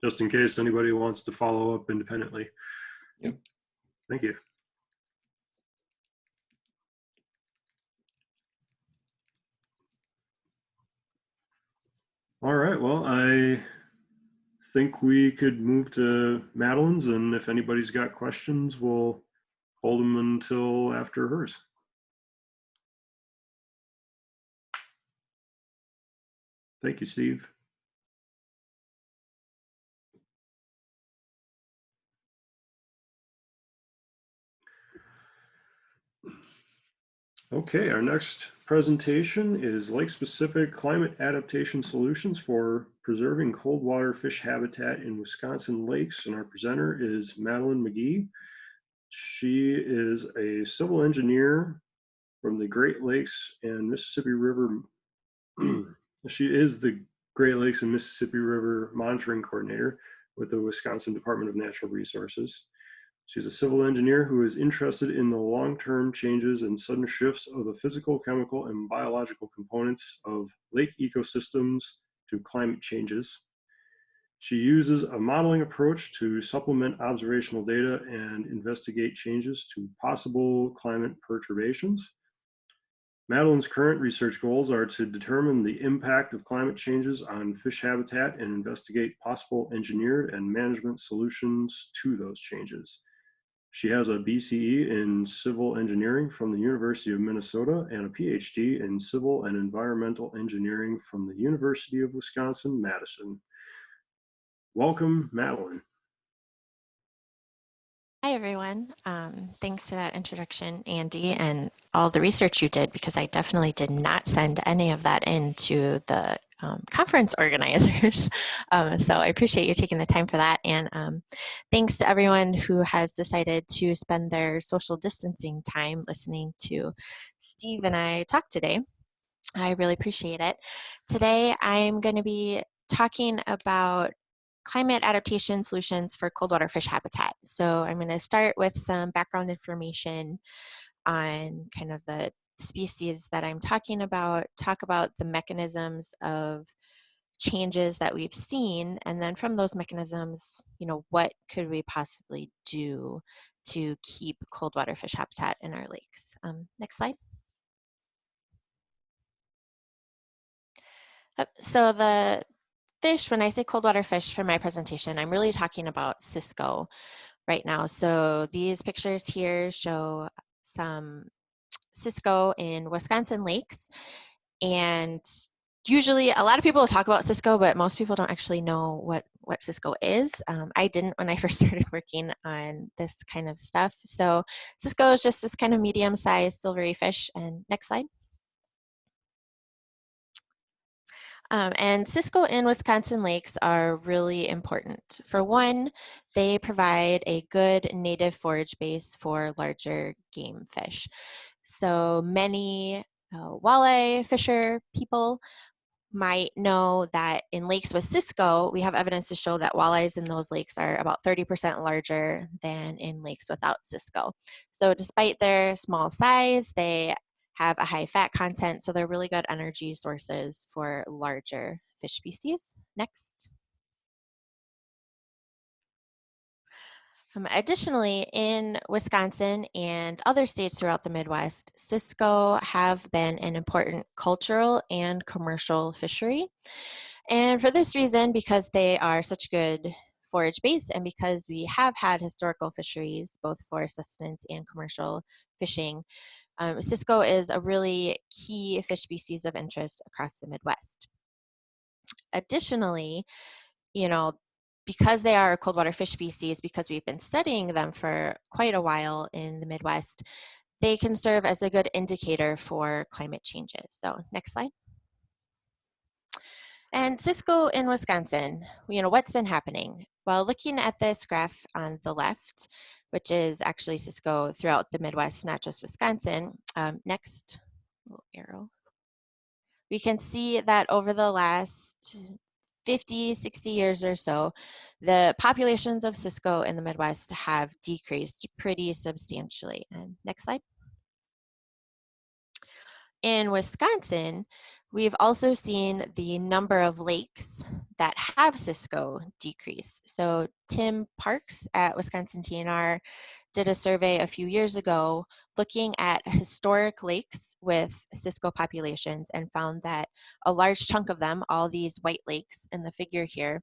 S2: just in case anybody wants to follow up independently?
S1: Yep.
S2: Thank you. All right, well, I think we could move to Madeline's, and if anybody's got questions, we'll hold them until after hers. Thank you, Steve. Okay, our next presentation is lake-specific climate adaptation solutions for preserving cold water fish habitat in Wisconsin lakes, and our presenter is Madeline McGee. She is a civil engineer from the Great Lakes and Mississippi River. She is the Great Lakes and Mississippi River Monitoring Coordinator with the Wisconsin Department of Natural Resources. She's a civil engineer who is interested in the long-term changes and sudden shifts of the physical, chemical, and biological components of lake ecosystems to climate changes. She uses a modeling approach to supplement observational data and investigate changes to possible climate perturbations. Madeline's current research goals are to determine the impact of climate changes on fish habitat and investigate possible engineered and management solutions to those changes. She has a BCE in civil engineering from the University of Minnesota and a PhD in civil and environmental engineering from the University of Wisconsin-Madison. Welcome, Madeline.
S3: Hi, everyone. Thanks for that introduction, Andy, and all the research you did, because I definitely did not send any of that in to the conference organizers. So I appreciate you taking the time for that. And thanks to everyone who has decided to spend their social distancing time listening to Steve and I talk today. I really appreciate it. Today, I'm going to be talking about climate adaptation solutions for cold water fish habitat. So I'm going to start with some background information on kind of the species that I'm talking about, talk about the mechanisms of changes that we've seen, and then from those mechanisms, what could we possibly do to keep cold water fish habitat in our lakes? Next slide. So the fish, when I say cold water fish for my presentation, I'm really talking about Cisco right now. So these pictures here show some Cisco in Wisconsin lakes. And usually a lot of people talk about Cisco, but most people don't actually know what Cisco is. I didn't when I first started working on this kind of stuff. So Cisco is just this kind of medium-sized silvery fish. And next slide. And Cisco and Wisconsin lakes are really important. For one, they provide a good native forage base for larger game fish. So many walleye fisher people might know that in lakes with Cisco, we have evidence to show that walleyes in those lakes are about 30% larger than in lakes without Cisco. So despite their small size, they have a high fat content, so they're really good energy sources for larger fish species. Next. Additionally, in Wisconsin and other states throughout the Midwest, Cisco have been an important cultural and commercial fishery. And for this reason, because they are such a good forage base and because we have had historical fisheries, both for sustenance and commercial fishing, Cisco is a really key fish species of interest across the Midwest. Additionally, because they are a cold water fish species, because we've been studying them for quite a while in the Midwest, they can serve as a good indicator for climate changes. So next slide. And Cisco in Wisconsin, what's been happening? Well, looking at this graph on the left, which is actually Cisco throughout the Midwest, not just Wisconsin, next little arrow, we can see that over the last 50, 60 years or so, the populations of Cisco in the Midwest have decreased pretty substantially. And next slide. In Wisconsin, we've also seen the number of lakes that have Cisco decrease. So Tim Parks at Wisconsin TNR did a survey a few years ago looking at historic lakes with Cisco populations and found that a large chunk of them, all these white lakes in the figure here,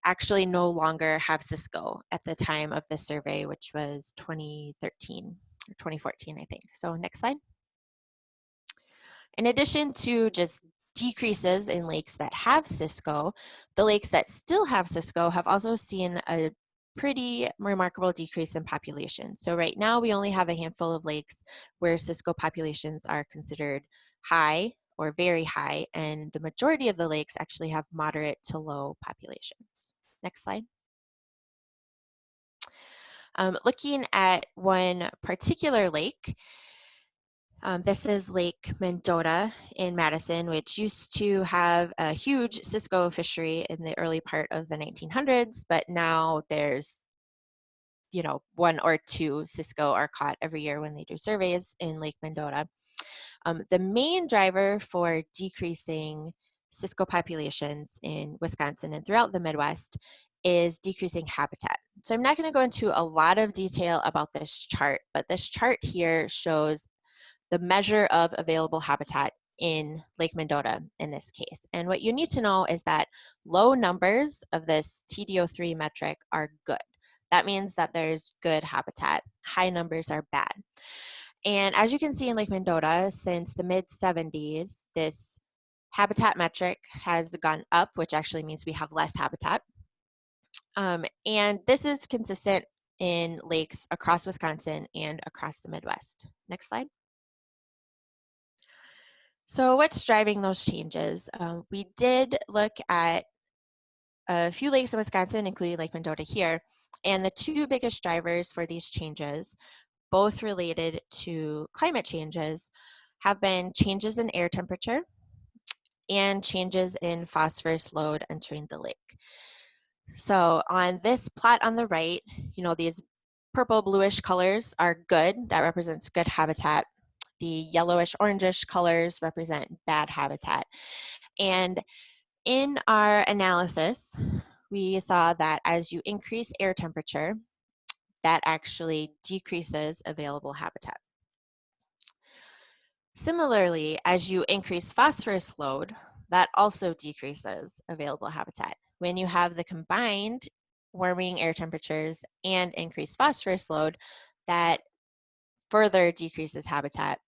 S3: actually no longer have Cisco at the time of the survey, which was 2013 or 2014, I think. So next slide. In addition to just decreases in lakes that have Cisco, the lakes that still have Cisco have also seen a pretty remarkable decrease in population. So right now we only have a handful of lakes where Cisco populations are considered high or very high, and the majority of the lakes actually have moderate to low populations. Next slide. Looking at one particular lake, this is Lake Mendota in Madison, which used to have a huge Cisco fishery in the early part of the 1900s, but now there's, one or two Cisco are caught every year when they do surveys in Lake Mendota. The main driver for decreasing Cisco populations in Wisconsin and throughout the Midwest is decreasing habitat. So I'm not going to go into a lot of detail about this chart, but this chart here shows the measure of available habitat in Lake Mendota in this case. And what you need to know is that low numbers of this TDO3 metric are good. That means that there's good habitat. High numbers are bad. And as you can see in Lake Mendota, since the mid-70s, this habitat metric has gone up, which actually means we have less habitat. And this is consistent in lakes across Wisconsin and across the Midwest. Next slide. So what's driving those changes? We did look at a few lakes in Wisconsin, including Lake Mendota here, and the two biggest drivers for these changes, both related to climate changes, have been changes in air temperature and changes in phosphorus load entering the lake. So on this plot on the right, these purple bluish colors are good. That represents good habitat. The yellowish orangish colors represent bad habitat. And in our analysis, we saw that as you increase air temperature, that actually decreases available habitat. Similarly, as you increase phosphorus load, that also decreases available habitat. When you have the combined warming air temperatures and increased phosphorus load, that further decreases habitat.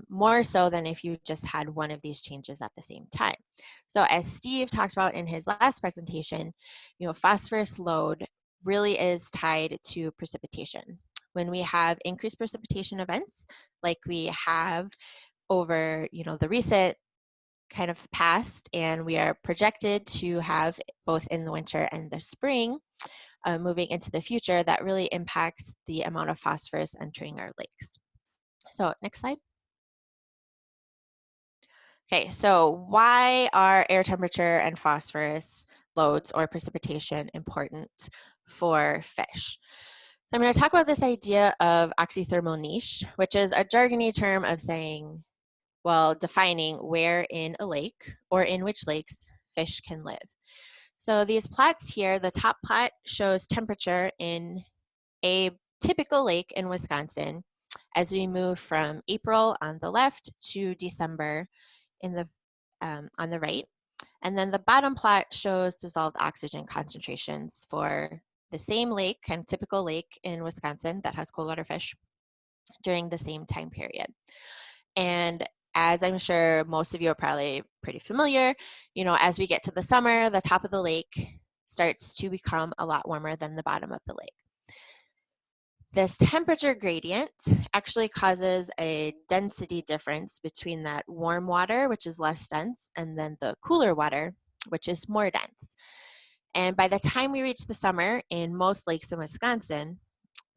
S3: More so than if you just had one of these changes at the same time. So as Steve talked about in his last presentation, phosphorus load really is tied to precipitation. When we have increased precipitation events, like we have over the recent kind of past, and we are projected to have both in the winter and the spring, moving into the future, that really impacts the amount of phosphorus entering our lakes. So next slide. Okay, so why are air temperature and phosphorus loads or precipitation important for fish? So I'm going to talk about this idea of oxythermal niche, which is a jargony term of saying, defining where in a lake or in which lakes fish can live. So these plots here, the top plot shows temperature in a typical lake in Wisconsin as we move from April on the left to December in the on the right. And then the bottom plot shows dissolved oxygen concentrations for the same lake, kind of typical lake in Wisconsin that has cold water fish during the same time period. And as I'm sure most of you are probably pretty familiar, as we get to the summer, the top of the lake starts to become a lot warmer than the bottom of the lake. This temperature gradient actually causes a density difference between that warm water, which is less dense, and then the cooler water, which is more dense. And by the time we reach the summer in most lakes in Wisconsin,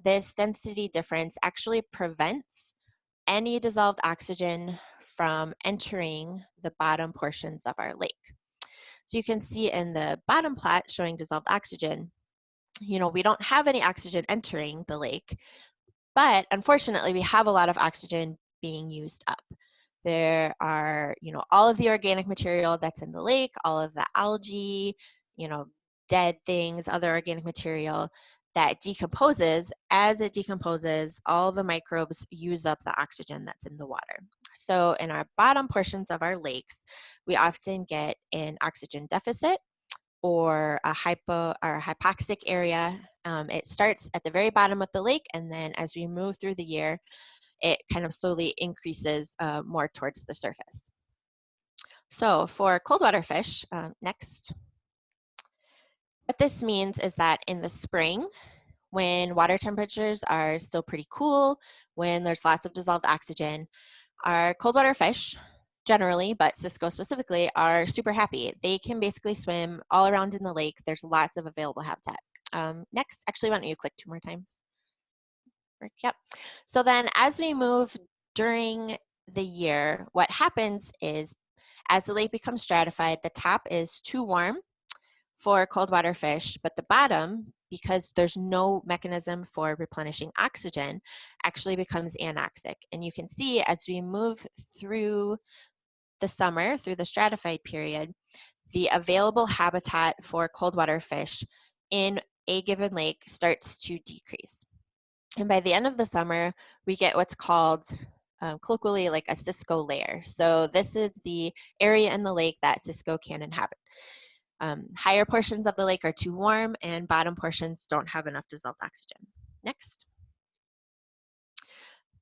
S3: this density difference actually prevents any dissolved oxygen from entering the bottom portions of our lake. So you can see in the bottom plot showing dissolved oxygen, we don't have any oxygen entering the lake, but unfortunately, we have a lot of oxygen being used up. There are, all of the organic material that's in the lake, all of the algae, dead things, other organic material that decomposes. As it decomposes, all the microbes use up the oxygen that's in the water. So in our bottom portions of our lakes, we often get an oxygen deficit or a hypoxic area. It starts at the very bottom of the lake, and then as we move through the year, it kind of slowly increases more towards the surface. So for cold water fish, next, what this means is that in the spring, when water temperatures are still pretty cool, when there's lots of dissolved oxygen, our cold water fish generally, but Cisco specifically, are super happy. They can basically swim all around in the lake. There's lots of available habitat. Next, actually, why don't you click 2 more times? Yep. So then as we move during the year, what happens is as the lake becomes stratified, the top is too warm for cold water fish, but the bottom, because there's no mechanism for replenishing oxygen, actually becomes anoxic. And you can see as we move through the summer, through the stratified period, the available habitat for cold water fish in a given lake starts to decrease. And by the end of the summer, we get what's called colloquially like a Cisco layer. So this is the area in the lake that Cisco can inhabit. Higher portions of the lake are too warm and bottom portions don't have enough dissolved oxygen. Next.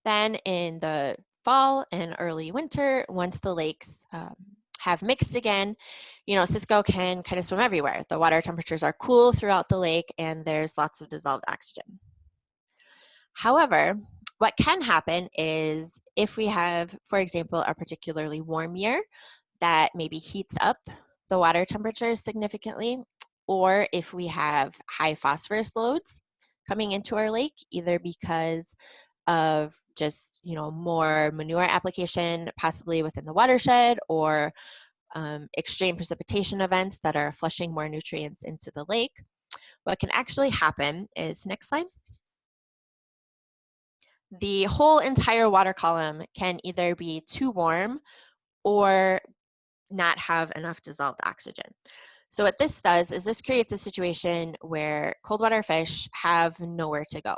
S3: Then in the fall and early winter, once the lakes have mixed again, Cisco can kind of swim everywhere. The water temperatures are cool throughout the lake and there's lots of dissolved oxygen. However, what can happen is if we have, for example, a particularly warm year that maybe heats up the water temperatures significantly, or if we have high phosphorus loads coming into our lake, either because of just more manure application possibly within the watershed, or extreme precipitation events that are flushing more nutrients into the lake, what can actually happen is, next slide, the whole entire water column can either be too warm or not have enough dissolved oxygen. So what this does is this creates a situation where cold water fish have nowhere to go.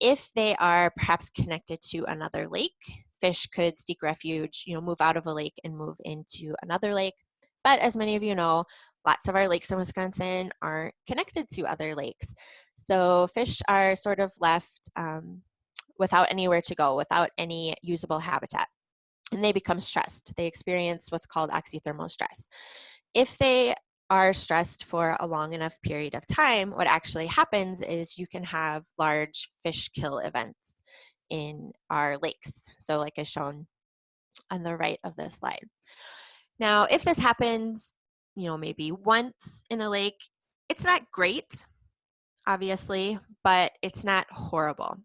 S3: If they are perhaps connected to another lake, fish could seek refuge, move out of a lake and move into another lake. But as many of you know, lots of our lakes in Wisconsin aren't connected to other lakes. So fish are sort of left without anywhere to go, without any usable habitat. And they become stressed. They experience what's called oxythermal stress. If they are stressed for a long enough period of time, what actually happens is you can have large fish kill events in our lakes. So like is shown on the right of this slide. Now, if this happens, maybe once in a lake, it's not great, obviously, but it's not horrible.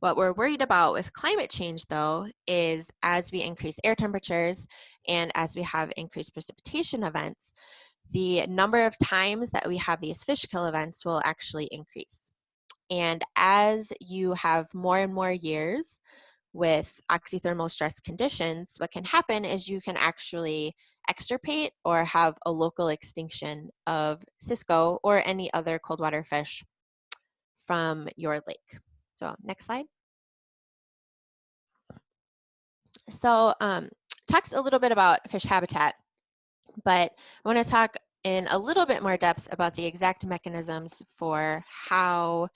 S3: What we're worried about with climate change, though, is as we increase air temperatures and as we have increased precipitation events, the number of times that we have these fish kill events will actually increase. And as you have more and more years with oxythermal stress conditions, what can happen is you can actually extirpate or have a local extinction of Cisco or any other cold water fish from your lake. So next slide. So talks a little bit about fish habitat, but I want to talk in a little bit more depth about the exact mechanisms for how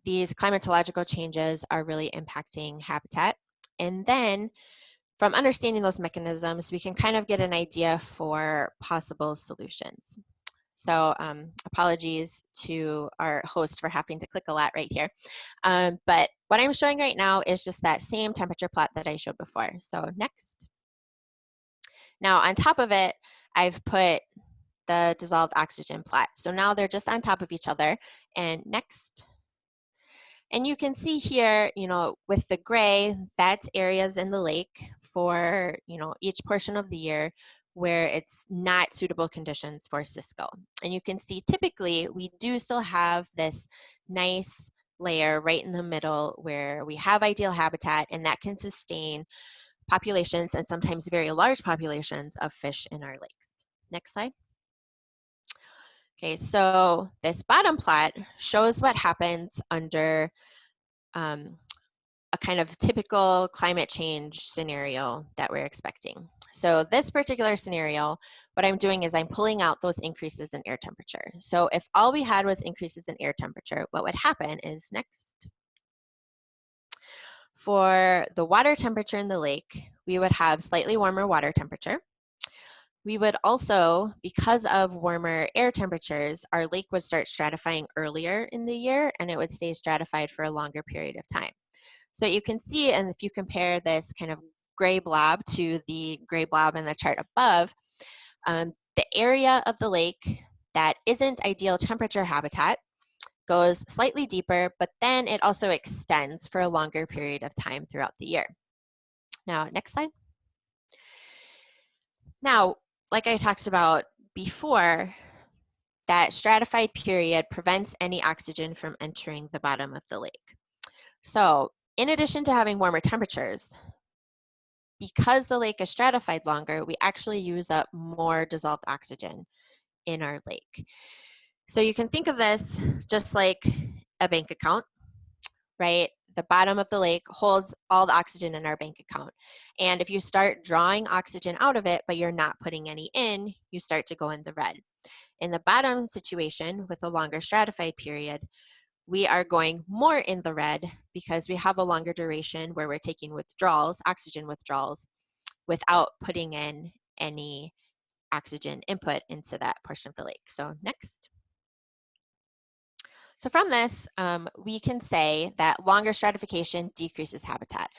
S3: these climatological changes are really impacting habitat. And then from understanding those mechanisms, we can kind of get an idea for possible solutions. So apologies to our host for having to click a lot right here. But what I'm showing right now is just that same temperature plot that I showed before. So next. Now on top of it, I've put the dissolved oxygen plot. So now they're just on top of each other. And next. And you can see here, with the gray, that's areas in the lake for, each portion of the year where it's not suitable conditions for Cisco. And you can see typically we do still have this nice layer right in the middle where we have ideal habitat, and that can sustain populations and sometimes very large populations of fish in our lakes. Next slide. Okay, so this bottom plot shows what happens under a kind of typical climate change scenario that we're expecting. So this particular scenario, what I'm doing is I'm pulling out those increases in air temperature. So if all we had was increases in air temperature, what would happen is next. For the water temperature in the lake, we would have slightly warmer water temperature. We would also, because of warmer air temperatures, our lake would start stratifying earlier in the year, and it would stay stratified for a longer period of time. So you can see, and if you compare this kind of gray blob to the gray blob in the chart above, the area of the lake that isn't ideal temperature habitat goes slightly deeper, but then it also extends for a longer period of time throughout the year. Now, next slide. Now, like I talked about before, that stratified period prevents any oxygen from entering the bottom of the lake. So in addition to having warmer temperatures, because the lake is stratified longer, we actually use up more dissolved oxygen in our lake. So you can think of this just like a bank account, right? The bottom of the lake holds all the oxygen in our bank account. And if you start drawing oxygen out of it, but you're not putting any in, you start to go in the red. In the bottom situation, with a longer stratified period, we are going more in the red because we have a longer duration where we're taking withdrawals, oxygen withdrawals, without putting in any oxygen input into that portion of the lake. So next. So from this, we can say that longer stratification decreases habitat.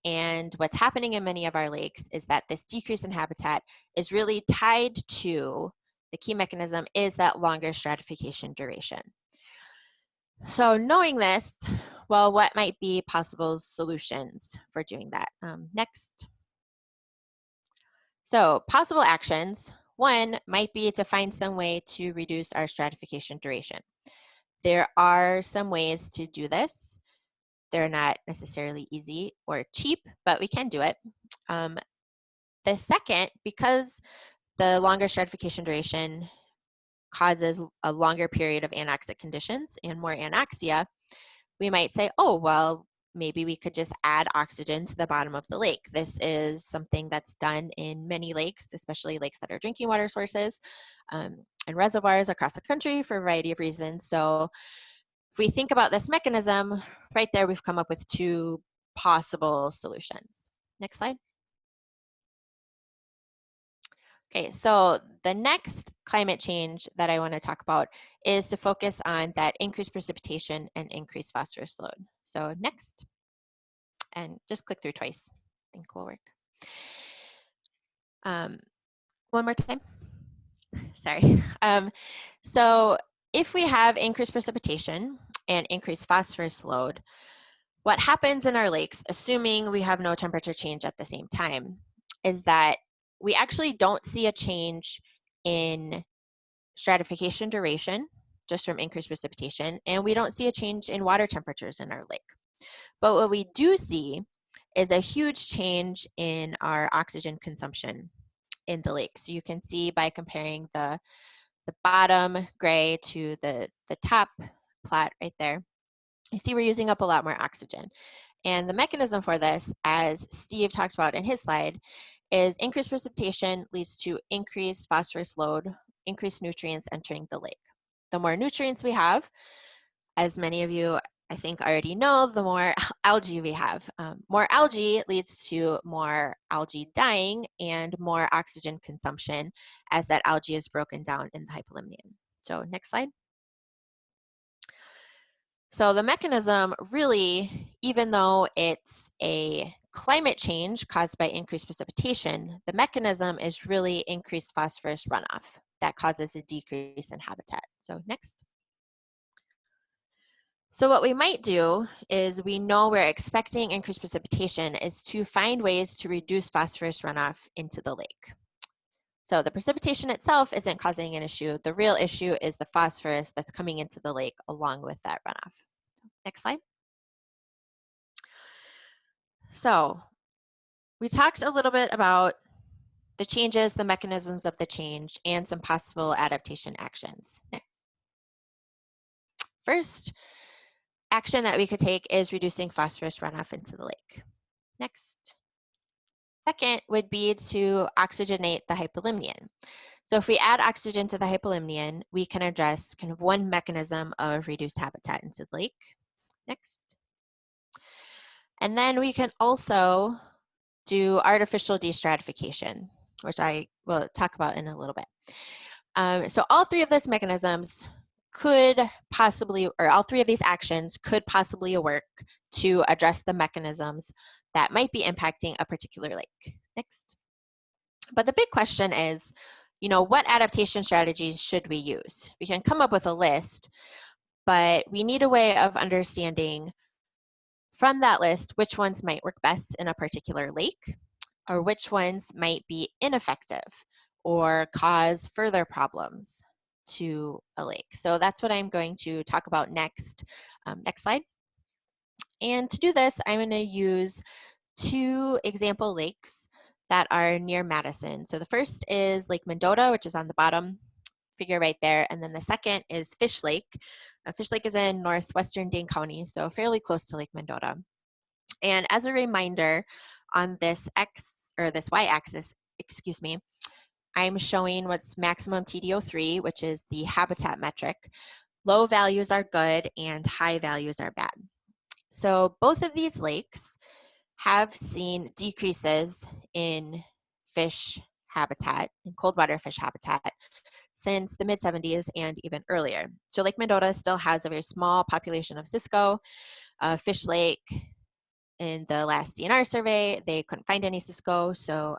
S3: And what's happening in many of our lakes is that this decrease in habitat is really tied to, the key mechanism is that longer stratification duration. So knowing this, well, what might be possible solutions for doing that? Next. So possible actions, one might be to find some way to reduce our stratification duration. There are some ways to do this. They're not necessarily easy or cheap, but we can do it. The second, because the longer stratification duration causes a longer period of anoxic conditions and more anoxia, we might say, oh, well, maybe we could just add oxygen to the bottom of the lake. This is something that's done in many lakes, especially lakes that are drinking water sources and reservoirs across the country for a variety of reasons. So if we think about this mechanism, right there, we've come up with two possible solutions. Next slide. Okay, so the next climate change that I want to talk about is to focus on that increased precipitation and increased phosphorus load. So next, and just click through twice, I think will work. One more time, sorry. So if we have increased precipitation and increased phosphorus load, what happens in our lakes, assuming we have no temperature change at the same time, is that we actually don't see a change in stratification duration just from increased precipitation, and we don't see a change in water temperatures in our lake. But what we do see is a huge change in our oxygen consumption in the lake. So you can see by comparing the bottom gray to the top plot right there, you see we're using up a lot more oxygen. And the mechanism for this, as Steve talked about in his slide, is increased precipitation leads to increased phosphorus load, increased nutrients entering the lake. The more nutrients we have, as many of you I think already know, the more algae we have. More algae leads to more algae dying and more oxygen consumption as that algae is broken down in the hypolimnion. So next slide. So the mechanism really, even though it's a climate change caused by increased precipitation, the mechanism is really increased phosphorus runoff that causes a decrease in habitat. So next. So what we might do is, we know we're expecting increased precipitation, is to find ways to reduce phosphorus runoff into the lake. So the precipitation itself isn't causing an issue. The real issue is the phosphorus that's coming into the lake along with that runoff. Next slide. So we talked a little bit about the changes, the mechanisms of the change, and some possible adaptation actions. Next. First action that we could take is reducing phosphorus runoff into the lake. Next. Second would be to oxygenate the hypolimnion. So if we add oxygen to the hypolimnion, we can address kind of one mechanism of reduced habitat into the lake. Next. And then we can also do artificial destratification, which I will talk about in a little bit. So all three of those mechanisms could possibly, or all three of these actions could possibly work to address the mechanisms that might be impacting a particular lake. Next. But the big question is, what adaptation strategies should we use? We can come up with a list, but we need a way of understanding from that list which ones might work best in a particular lake, or which ones might be ineffective or cause further problems to a lake. So that's what I'm going to talk about next. Next slide. And to do this, I'm going to use two example lakes that are near Madison. So the first is Lake Mendota, which is on the bottom figure right there. And then the second is Fish Lake. Fish Lake is in northwestern Dane County, so fairly close to Lake Mendota. And as a reminder, on this y-axis, I'm showing what's maximum TDO3, which is the habitat metric. Low values are good and high values are bad. So both of these lakes have seen decreases in fish habitat, in cold water fish habitat, since the mid-70s and even earlier. So Lake Mendota still has a very small population of Cisco. Fish Lake, in the last DNR survey, they couldn't find any Cisco, so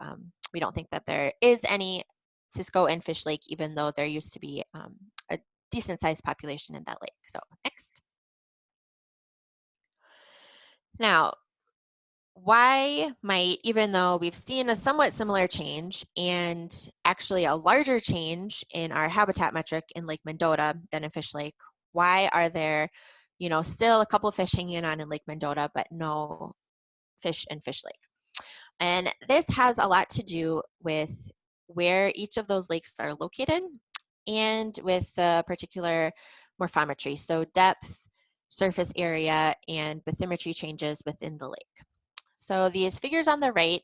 S3: we don't think that there is any Cisco in Fish Lake, even though there used to be a decent-sized population in that lake. So next. Now, why might, even though we've seen a somewhat similar change and actually a larger change in our habitat metric in Lake Mendota than in Fish Lake, why are there, still a couple of fish hanging on in Lake Mendota, but no fish in Fish Lake? And this has a lot to do with where each of those lakes are located and with the particular morphometry, so depth, surface area, and bathymetry changes within the lake. So these figures on the right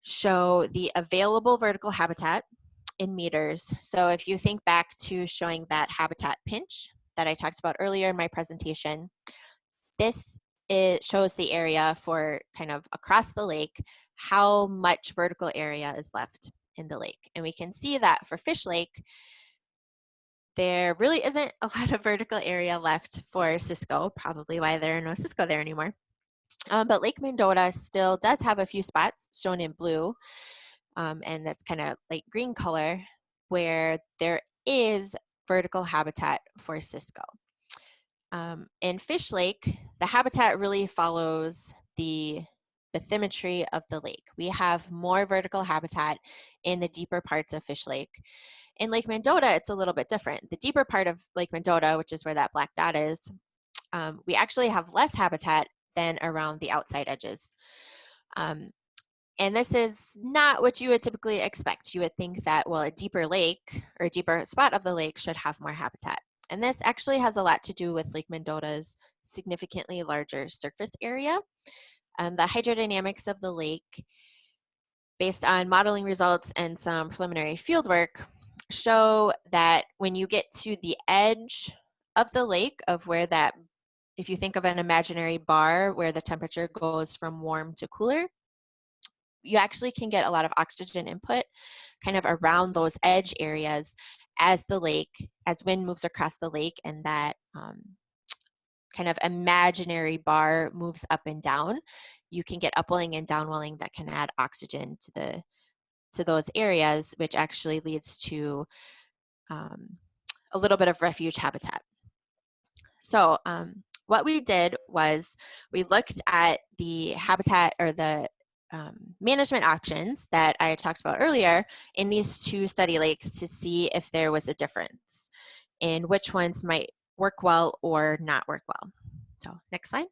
S3: show the available vertical habitat in meters. So if you think back to showing that habitat pinch that I talked about earlier in my presentation, this shows the area for kind of across the lake, how much vertical area is left in the lake. And we can see that for Fish Lake, there really isn't a lot of vertical area left for Cisco, probably why there are no Cisco there anymore. But Lake Mendota still does have a few spots shown in blue, and that's kind of light green color, where there is vertical habitat for Cisco. In Fish Lake, the habitat really follows the bathymetry of the lake. We have more vertical habitat in the deeper parts of Fish Lake. In Lake Mendota, it's a little bit different. The deeper part of Lake Mendota, which is where that black dot is, we actually have less habitat than around the outside edges. And this is not what you would typically expect. You would think that, well, a deeper lake or a deeper spot of the lake should have more habitat. And this actually has a lot to do with Lake Mendota's significantly larger surface area. The hydrodynamics of the lake, based on modeling results and some preliminary field work, show that when you get to the edge of the lake, of where that, if you think of an imaginary bar where the temperature goes from warm to cooler, you actually can get a lot of oxygen input kind of around those edge areas. as wind moves across the lake, and that kind of imaginary bar moves up and down, you can get upwelling and downwelling that can add oxygen to those areas, which actually leads to a little bit of refuge habitat. So what we did was we looked at the habitat or the management options that I talked about earlier in these two study lakes to see if there was a difference in which ones might work well or not work well. So next slide.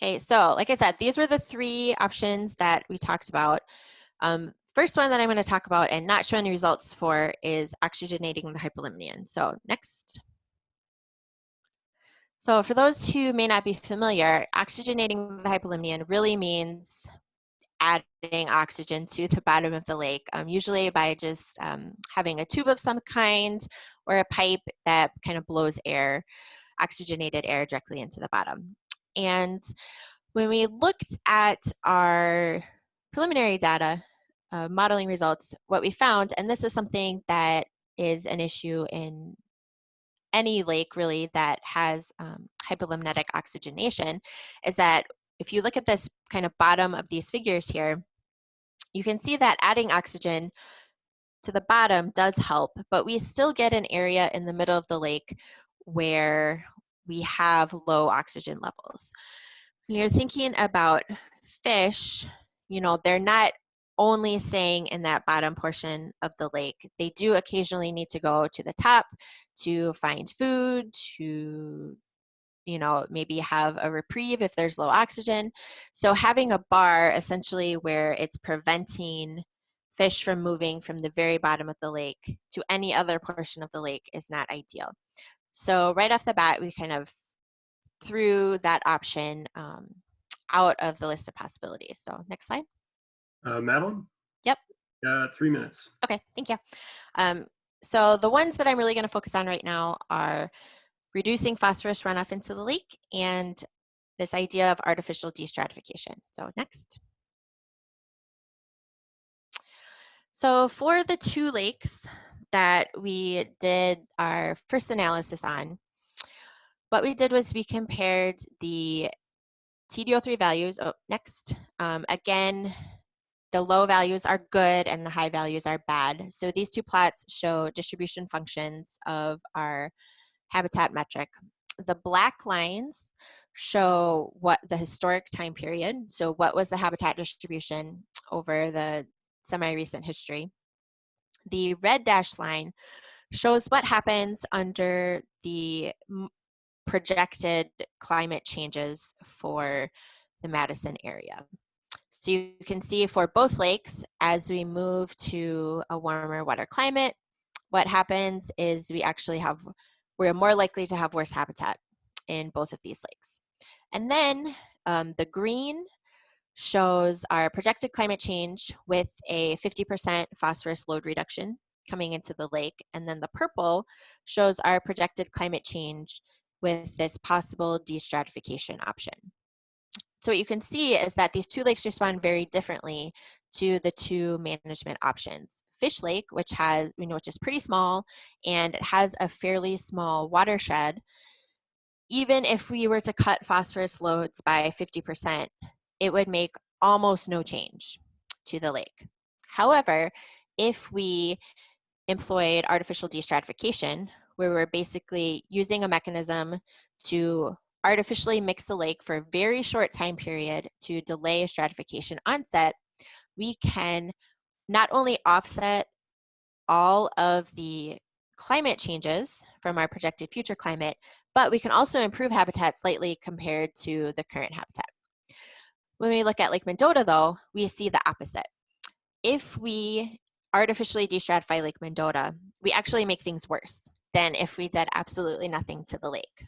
S3: Okay, so like I said, these were the three options that we talked about. First one that I'm going to talk about and not show any results for is oxygenating the hypolimnion. So next. So for those who may not be familiar, oxygenating the hypolimnion really means adding oxygen to the bottom of the lake, usually by just having a tube of some kind or a pipe that kind of blows oxygenated air directly into the bottom. And when we looked at our preliminary data, modeling results, what we found, and this is something that is an issue in any lake really that has hypolimnetic oxygenation, is that if you look at this kind of bottom of these figures here, you can see that adding oxygen to the bottom does help, but we still get an area in the middle of the lake where we have low oxygen levels. When you're thinking about fish, you know, they're not only staying in that bottom portion of the lake. They do occasionally need to go to the top to find food, to, you know, maybe have a reprieve if there's low oxygen. So having a bar essentially where it's preventing fish from moving from the very bottom of the lake to any other portion of the lake is not ideal. So right off the bat, we kind of threw that option out of the list of possibilities. So next slide.
S2: Madeline?
S3: Yep.
S2: 3 minutes.
S3: Okay, thank you. So the ones that I'm really going to focus on right now are reducing phosphorus runoff into the lake and this idea of artificial destratification. So next. So for the two lakes that we did our first analysis on, what we did was we compared the TDO3 values. Oh, next. Again, the low values are good and the high values are bad. So these two plots show distribution functions of our habitat metric. The black lines show what the historic time period, so what was the habitat distribution over the semi-recent history. The red dashed line shows what happens under the projected climate changes for the Madison area. So you can see for both lakes, as we move to a warmer, wetter climate, what happens is we're more likely to have worse habitat in both of these lakes. And then the green shows our projected climate change with a 50% phosphorus load reduction coming into the lake. And then the purple shows our projected climate change with this possible destratification option. So what you can see is that these two lakes respond very differently to the two management options. Fish Lake, which is pretty small and it has a fairly small watershed, even if we were to cut phosphorus loads by 50%, it would make almost no change to the lake. However, if we employed artificial destratification, where we're basically using a mechanism to artificially mix the lake for a very short time period to delay stratification onset, we can not only offset all of the climate changes from our projected future climate, but we can also improve habitat slightly compared to the current habitat. When we look at Lake Mendota, though, we see the opposite. If we artificially destratify Lake Mendota, we actually make things worse than if we did absolutely nothing to the lake.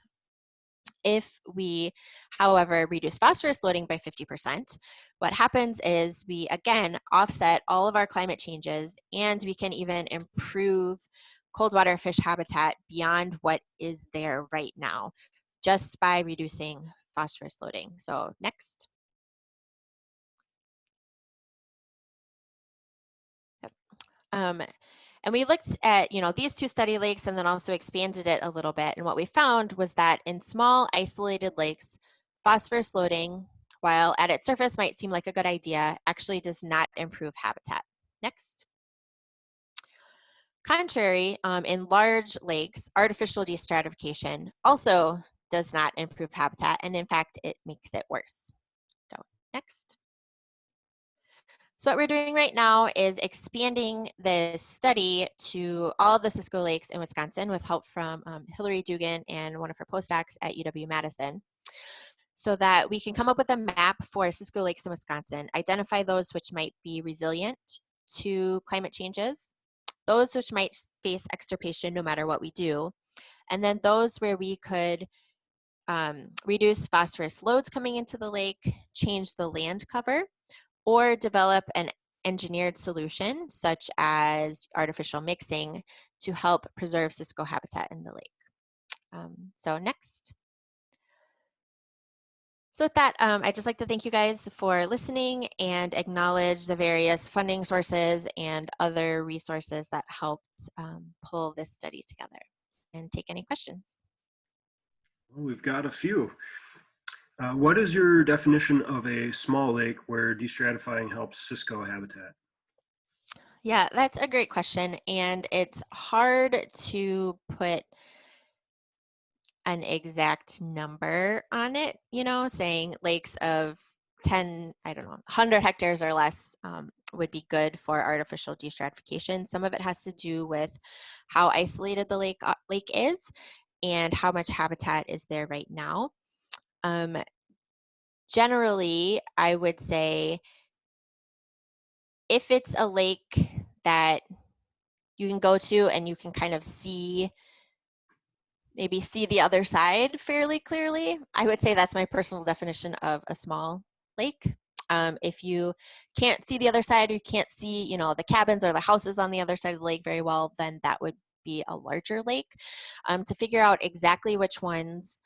S3: If we, however, reduce phosphorus loading by 50%, what happens is we, again, offset all of our climate changes, and we can even improve cold water fish habitat beyond what is there right now, just by reducing phosphorus loading. So next. And we looked at, these two study lakes and then also expanded it a little bit. And what we found was that in small isolated lakes, phosphorus loading, while at its surface might seem like a good idea, actually does not improve habitat. Next. Contrary, in large lakes, artificial destratification also does not improve habitat, and in fact, it makes it worse. So, next. So what we're doing right now is expanding this study to all of the Cisco lakes in Wisconsin with help from Hillary Dugan and one of her postdocs at UW-Madison, so that we can come up with a map for Cisco lakes in Wisconsin, identify those which might be resilient to climate changes, those which might face extirpation no matter what we do, and then those where we could reduce phosphorus loads coming into the lake, change the land cover, or develop an engineered solution such as artificial mixing to help preserve Cisco habitat in the lake. So next. So with that, I'd just like to thank you guys for listening and acknowledge the various funding sources and other resources that helped pull this study together, and take any questions.
S2: Well, we've got a few. What is your definition of a small lake where destratifying helps Cisco habitat?
S3: Yeah, that's a great question. And it's hard to put an exact number on it, saying lakes of 10, 100 hectares or less would be good for artificial destratification. Some of it has to do with how isolated the lake is and how much habitat is there right now. Generally, I would say if it's a lake that you can go to and you can kind of maybe see the other side fairly clearly, I would say that's my personal definition of a small lake. If you can't see the other side, or you can't see, the cabins or the houses on the other side of the lake very well, then that would be a larger lake. To figure out exactly which ones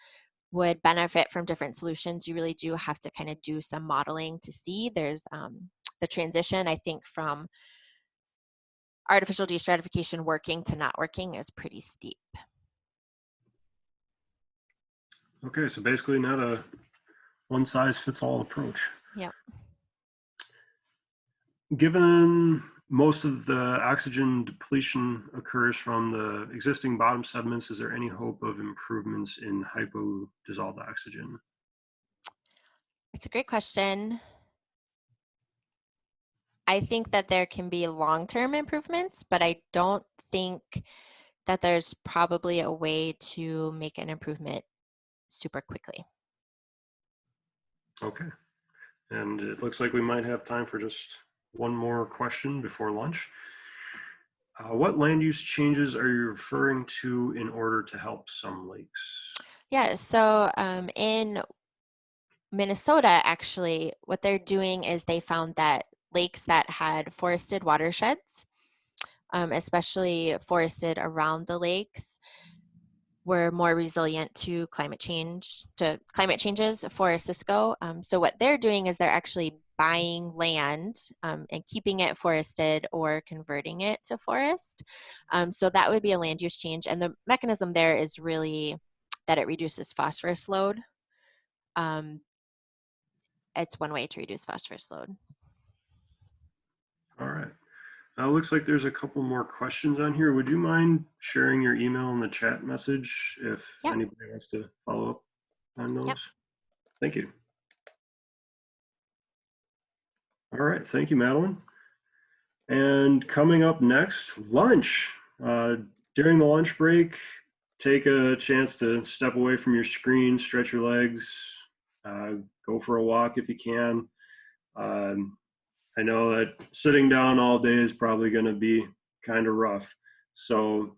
S3: would benefit from different solutions, you really do have to kind of do some modeling to see. There's the transition, I think, from artificial destratification working to not working is pretty steep.
S2: Okay, so basically not a one-size-fits-all approach.
S3: Yep.
S2: Given most of the oxygen depletion occurs from the existing bottom sediments, is there any hope of improvements in hypodissolved oxygen?
S3: It's a great question. I think that there can be long-term improvements, but I don't think that there's probably a way to make an improvement super quickly.
S2: Okay, and it looks like we might have time for just one more question before lunch. What land use changes are you referring to in order to help some lakes?
S3: Yeah, so in Minnesota, actually, what they're doing is they found that lakes that had forested watersheds, especially forested around the lakes, were more resilient to climate changes for Cisco. So what they're doing is they're actually buying land and keeping it forested or converting it to forest. So that would be a land use change. And the mechanism there is really that it reduces phosphorus load. It's one way to reduce phosphorus load.
S2: All right. Looks like there's a couple more questions on here. Would you mind sharing your email in the chat message if anybody wants to follow up on those? Yep. Thank you. All right. Thank you, Madeline. And coming up next, lunch. During the lunch break, take a chance to step away from your screen, stretch your legs, go for a walk if you can. I know that sitting down all day is probably going to be kind of rough. So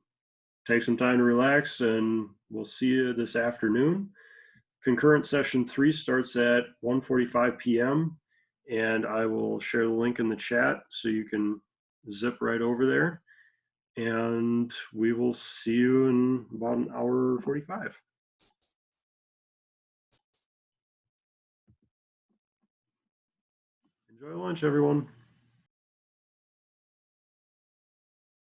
S2: take some time to relax, and we'll see you this afternoon. Concurrent session 3 starts at 1:45 p.m. and I will share the link in the chat so you can zip right over there. And we will see you in about an hour 45. Enjoy lunch, everyone.